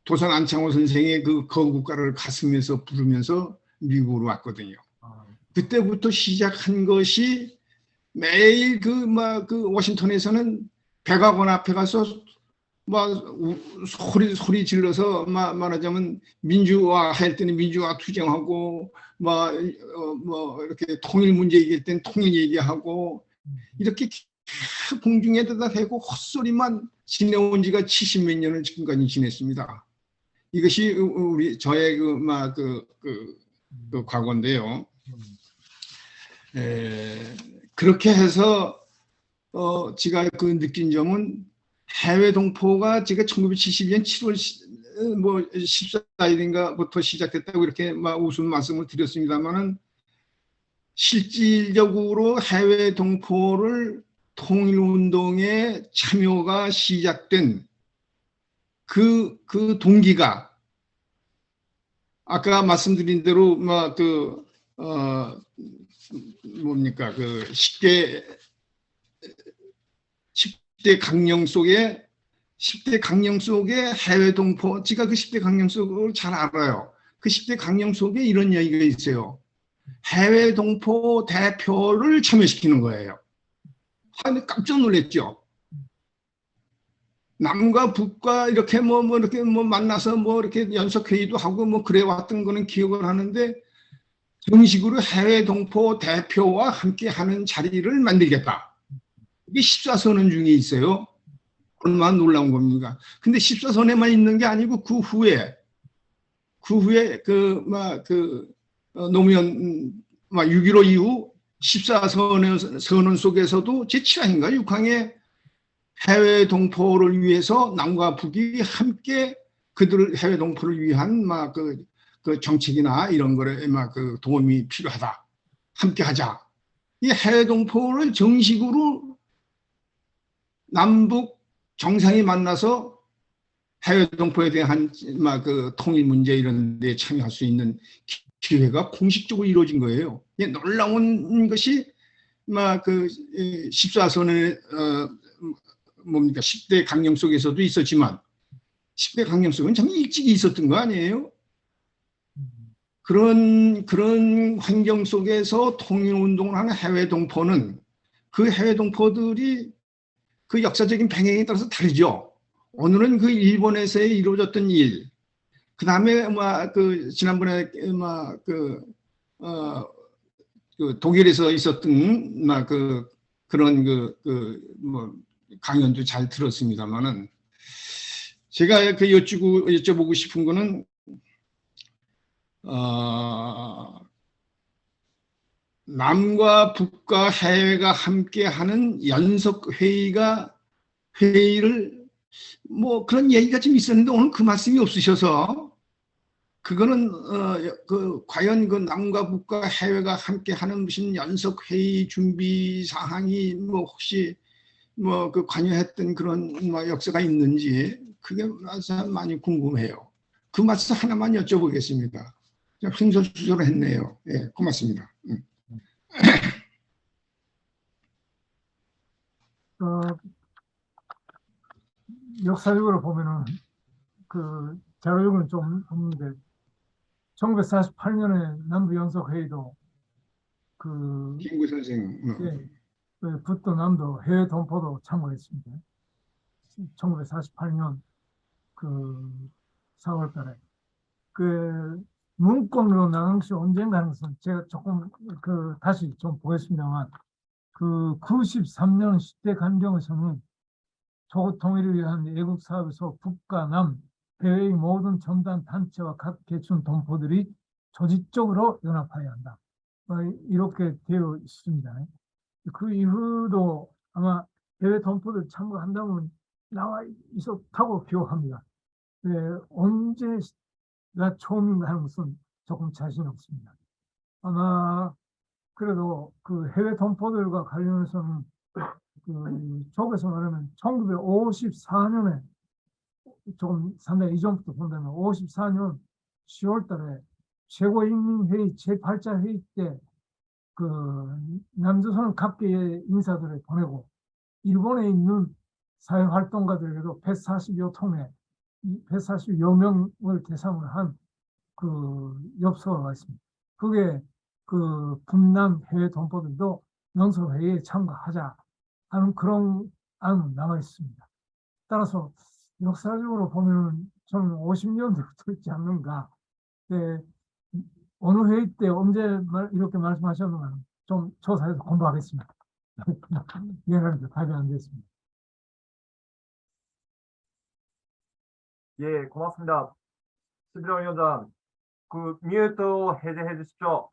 도산 안창호 선생의 그 거국가를 가슴에서 부르면서 미국으로 왔거든요. 그때부터 시작한 것이 매일 그 워싱턴에서는 백악관 앞에 가서 소리 질러서 말하자면 민주화 할 때는 민주화 투쟁하고 이렇게 통일 문제 얘기할 때는 통일 얘기하고 이렇게 공중에다 대고 헛소리만 지내온 지가 70몇 년을 지금까지 지냈습니다. 이것이 저의 그 과거인데요. 그렇게 해서 제가 그 느낀 점은 해외 동포가 제가 1972년 7월 14일인가부터 시작됐다고 이렇게 우스운 말씀을 드렸습니다만은 실질적으로 해외 동포를 통일운동에 참여가 시작된 그 동기가 아까 말씀드린 대로 뭡니까 그 10대 강령 속에 해외 동포, 제가 그 10대 강령 속을 잘 알아요. 그 10대 강령 속에 이런 이야기가 있어요. 해외 동포 대표를 참여시키는 거예요. 깜짝 놀랐죠. 남과 북과 이렇게 이렇게 만나서 이렇게 연석 회의도 하고 그래 왔던 거는 기억을 하는데 정식으로 해외 동포 대표와 함께 하는 자리를 만들겠다. 이게 14선언 중에 있어요. 얼마나 놀라운 겁니까? 근데 14선에만 있는 게 아니고 그 후에 노무현 6.15 이후 14선언 속에서도 제7항인가 6항에 해외 동포를 위해서 남과 북이 함께 그들을 해외 동포를 위한 그 정책이나 이런 거에 그 도움이 필요하다. 함께 하자. 이 해외 동포를 정식으로 남북 정상이 만나서 해외 동포에 대한 그 통일 문제 이런 데 참여할 수 있는 기회가 공식적으로 이루어진 거예요. 놀라운 것이 그 14선의 10대 강령 속에서도 있었지만 10대 강령 속은 참 일찍이 있었던 거 아니에요? 그런 환경 속에서 통일운동을 하는 해외 동포는 그 해외 동포들이 그 역사적인 배경에 따라서 다르죠. 오늘은 그 일본에서 이루어졌던 일, 그 다음에 지난번에 그 독일에서 있었던 그런 강연도 잘 들었습니다만은 제가 여쭤보고 싶은 거는 남과 북과 해외가 함께하는 연석 회의를 그런 얘기가 좀 있었는데 오늘 그 말씀이 없으셔서 그거는 과연 그 남과 북과 해외가 함께하는 무슨 연석 회의 준비 사항이 혹시 그 관여했던 그런 역사가 있는지 그게 참 많이 궁금해요. 그 말씀 하나만 여쭤보겠습니다. 횡설수설했네요. 예, 고맙습니다. 역사적으로 보면은 그 자료적으로는 좀 없는데 1948년에 남북연석 회의도 김구 선생. 북도 남도 해외 동포도 참가했습니다. 1948년 그 4월달에 그 문건으로 나온 것이 언젠가 하는 것은 제가 조금 다시 좀 보겠습니다만 그 93년 10대 간경에서는 조국 통일을 위한 애국 사업에서 북과 남 해외의 모든 전단 단체와 각 계층 동포들이 조직적으로 연합하여야 한다. 이렇게 되어 있습니다. 그 이후도 아마 해외 동포들 참가한다면 나와 있었다고 기억합니다. 언제가 처음인가 하는 것은 조금 자신 없습니다. 아마 그래도 그 해외 동포들과 관련해서는 쪽에서 말하면 1954년에 조금 상당히 이전부터 본다면 54년 10월 달에 최고인민회의 제8차 회의 때 그 남조선 각계의 인사들을 보내고 일본에 있는 사회활동가들에게도 140여 명을 대상으로 한 그 엽서가 있습니다. 그게 그 북남 해외 동포들도 연설회의에 참가하자 하는 그런 안은 남아 있습니다. 따라서 역사적으로 보면 좀 50년대부터 있지 않는가. 네, 어느 회의 때 언제 이렇게 말씀하셨는가 좀 조사해서 공부하겠습니다. 미안합니다. 답이 안 됐습니다. 예, 고맙습니다. 신비정 위원장, 그 뮤트 해제해 주십시오.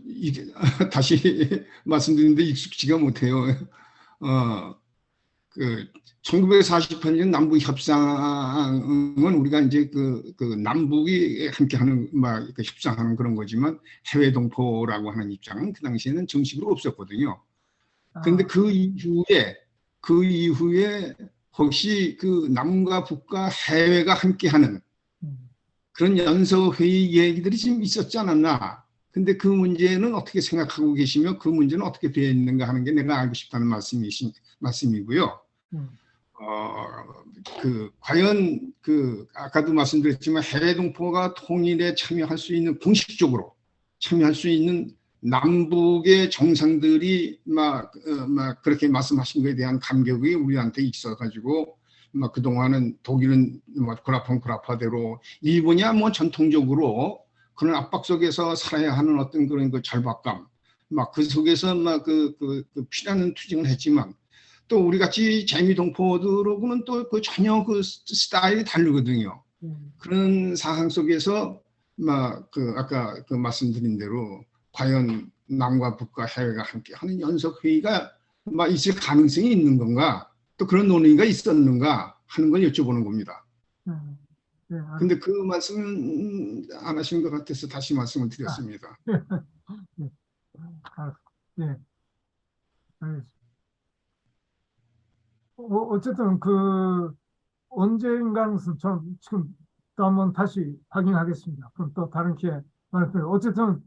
이게 다시 말씀드리는데 익숙지가 못해요. 그 1948년 남북 협상은 우리가 이제 그 남북이 함께하는 그 협상하는 그런 거지만 해외 동포라고 하는 입장은 그 당시에는 정식으로 없었거든요. 그런데 그 이후에 혹시 그 남과 북과 해외가 함께하는 그런 연서회의 얘기들이 지금 있었지 않았나. 근데 그 문제는 어떻게 생각하고 계시며 그 문제는 어떻게 되어 있는가 하는 게 내가 알고 싶다는 말씀이고요. 과연 아까도 말씀드렸지만 해외 동포가 통일에 참여할 수 있는 공식적으로 참여할 수 있는 남북의 정상들이 그렇게 말씀하신 것에 대한 감격이 우리한테 있어가지고 그동안은 독일은 그라파대로 일본이야 전통적으로 그런 압박 속에서 살아야 하는 어떤 그런 절박감 그 속에서 피나는 투쟁을 했지만 또 우리 같이 재미 동포들하고는 또 전혀 스타일이 다르거든요. 그런 상황 속에서 아까 말씀드린 대로 과연 남과 북과 해외가 함께하는 연석회의가 있을 가능성이 있는 건가? 또 그런 논의가 있었는가 하는 걸 여쭤보는 겁니다. 근데 그 말씀은 안 하신 것 같아서 다시 말씀을 드렸습니다. 네, 알겠습니다. 어쨌든 언젠가는 좀 지금 또 한번 다시 확인하겠습니다. 그럼 또 다른 기회에 말씀드려요. 어쨌든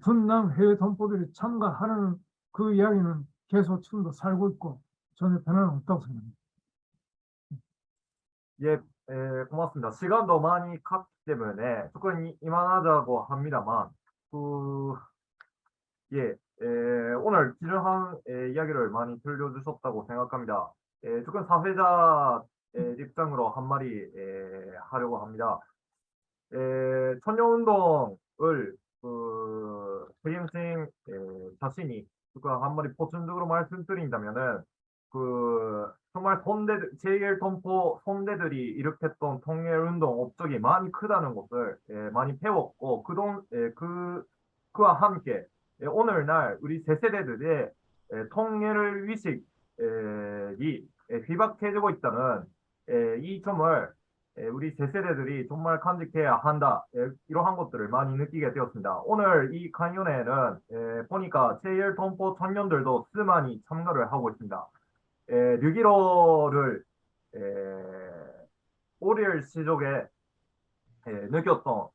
분남 해외 동포들이 참가하는 그 이야기는 계속 지금도 살고 있고 전혀 변화는 없다고 생각합니다. 예, 고맙습니다. 시간도 많이 갔기 때문에 조금 이만하자고 합니다만, 오늘 기준한 이야기를 많이 들려주셨다고 생각합니다. 조금 사회자 입장으로 한마디 하려고 합니다. 천년운동을 책임진 자신이 한마디 보충적으로 말씀드린다면은 정말 제1동포 선대들이 일으켰던 통일운동 업적이 많이 크다는 것을 많이 배웠고 그와 함께 오늘날 우리 세세대들의 통일 의식이 희박해지고 있다는 이 점을 우리 세세대들이 정말 간직해야 한다. 이러한 것들을 많이 느끼게 되었습니다. 오늘 이 강연회는 보니까 제1동포 청년들도 수많이 참가를 하고 있습니다. 6.15를 오릴 시족에 느꼈던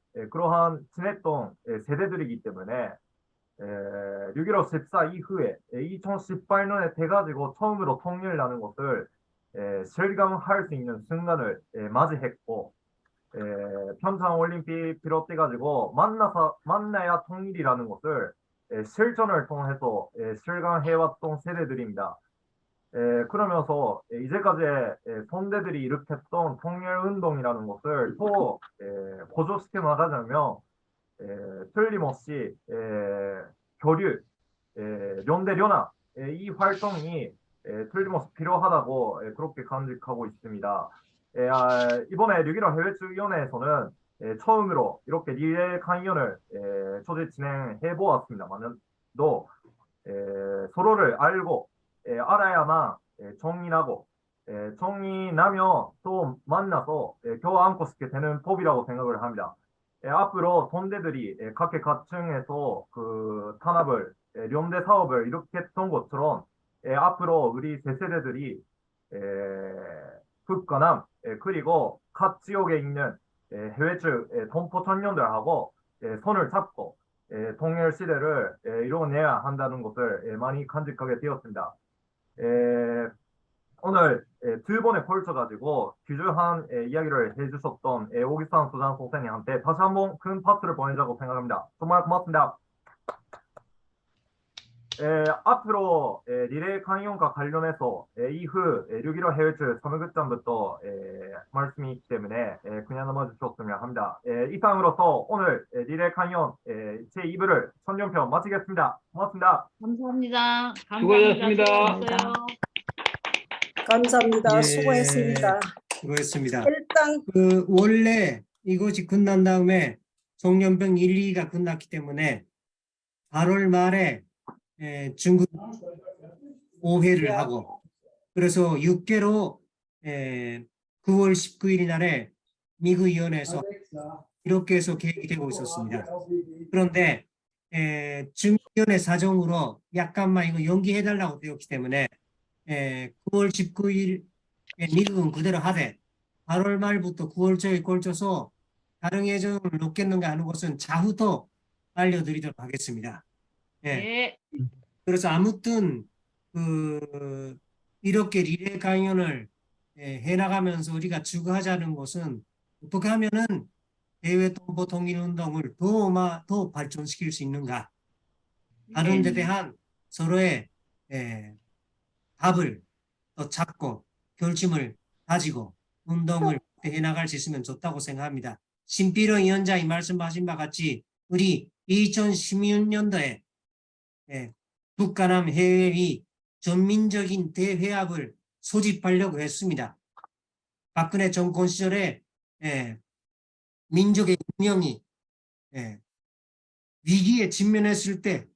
지냈던 세대들이기 때문에 6.15 14 이후에 2018년에 돼가지고 처음으로 통일나는 것을 실감할 수 있는 순간을 맞이했고 평창올림픽 비롯해가지고 만나야 통일이라는 것을 실전을 통해서 실감해왔던 세대들입니다. 그러면서 이제까지 선대들이 일으켰던 통일운동이라는 것을 또 고조시켜 나가자면 틀림없이 교류, 연대련합 이 활동이 틀림없이 필요하다고 그렇게 간직하고 있습니다. 이번에 6.15 해외축위원회에서는 처음으로 이렇게 리레이 강연을 초대 진행해 보았습니다만 또 서로를 알고 알아야만 정리나고 정리나면 또 만나서 교화 안고 싶게 되는 법이라고 생각을 합니다. 앞으로 선대들이 각계각층에서 탄압을 연대 사업을 이렇게 했던 것처럼 앞으로 우리 세세대들이 북과 남 그리고 각 지역에 있는 해외측 동포 청년들하고 손을 잡고 통일 시대를 이뤄내야 한다는 것을 많이 간직하게 되었습니다. 오늘 두 번에 걸쳐가지고 귀중한 이야기를 해주셨던 오기산 소장 선생님한테 다시 한번 큰 박수를 보내자고 생각합니다. 정말 고맙습니다. 앞으로 리레이 강연과 관련해서 이후 6.15 해외출 선후극장부터 말씀이 있기 때문에 그냥 넘어주셨으면 합니다. 이상으로서 오늘 리레이 강연 제2부를 선전편 마치겠습니다. 고맙습니다. 감사합니다. 수고하셨습니다. 수고하셨어요. 감사합니다. 예, 수고했습니다. 수고했습니다. 일단 원래 이것이 끝난 다음에 송년병 1, 2가 끝났기 때문에 8월 말에 중국 5회를 하고 그래서 6개로 9월 19일 날에 미국 위원회에서 이렇게 해서 계획이 되고 있었습니다. 그런데 중국위원회 사정으로 약간만 이거 연기해달라고 되었기 때문에 9월 19일 미국은 그대로 하되 8월 말부터 9월 초에 걸쳐서 다른 예정을 놓겠는가 하는 것은 차후도 알려드리도록 하겠습니다. 네. 그래서 아무튼 이렇게 리레이 강연을 해나가면서 우리가 추구하자는 것은 어떻게 하면은 해외 동포 통일 운동을 더 발전시킬 수 있는가 하는 데 대한 서로의 답을 더 찾고 결심을 가지고 운동을 해나갈 수 있으면 좋다고 생각합니다. 신필호 위원장이 말씀하신 바 같이 우리 2016년도에 북한함 해외위 전민적인 대회합을 소집하려고 했습니다. 박근혜 정권 시절에 민족의 운명이 위기에 직면했을 때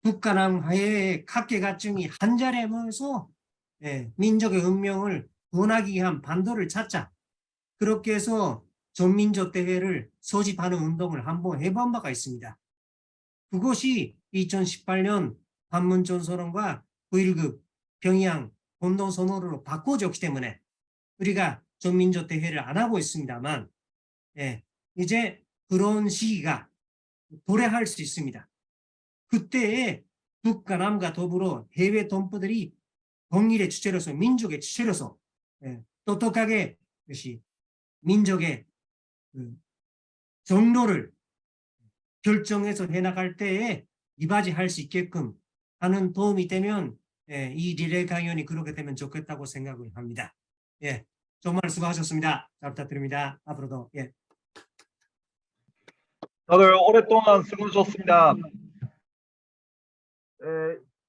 북한함 해외의 각계각층이 한자리에 모여서 민족의 운명을 구원하기 위한 반도를 찾자. 그렇게 해서 전민족 대회를 소집하는 운동을 한번 해본 바가 있습니다. 그것이 2018년 판문점 선언과 9.19 평양 공동선언으로 바꿔졌기 때문에 우리가 전민족 대회를 안 하고 있습니다만 이제 그런 시기가 도래할 수 있습니다. 그때에 북한함과 더불어 해외 동포들이 통일의 주체로서 민족의 주체로서 똑똑하게 민족의 정로를 결정해서 해나갈 때에 이바지할 수 있게끔 하는 도움이 되면 이 리레이 강연이 그렇게 되면 좋겠다고 생각을 합니다. 정말 수고하셨습니다. 잘 부탁드립니다. 앞으로도 다들 오랫동안 수고하셨습니다.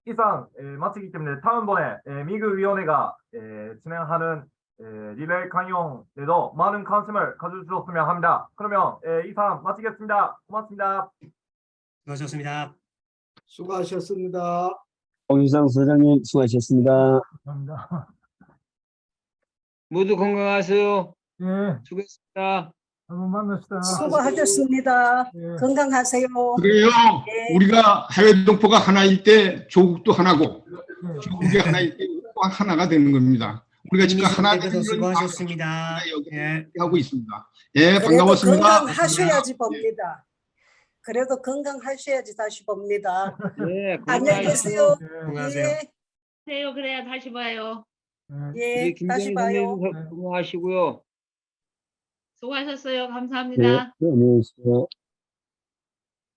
이상 마치기 때문에 다음번에 미국 위원회가 진행하는 리레이 강연에도 많은 관심을 가져주셨으면 합니다. 그러면 이상 마치겠습니다. 고맙습니다. 수고하셨습니다. 수고하셨습니다. 홍유상 소장님 수고하셨습니다. 감사합니다. 모두 건강하세요. 예, 수고했습니다. 한번 만납시다. 수고하셨습니다. 예. 건강하세요. 그래요. 네. 우리가 해외 동포가 하나일 때 조국도 하나고 예. 조국이 하나일 때 하나가 되는 겁니다. 우리가 지금 하나 대표도 수고하셨습니다. 하고 있습니다. 예, 그래도 반가웠습니다. 건강하셔야지 봅니다. 그래도 건강하셔야지 다시 봅니다. 네, 안녕히 계세요. 건강하세요. 예, 세요. 그래야 다시 봐요. 예. 예, 다시 봐요. 건강하시고요. 수고하셨어요. 감사합니다. 네, 안녕히 계세요.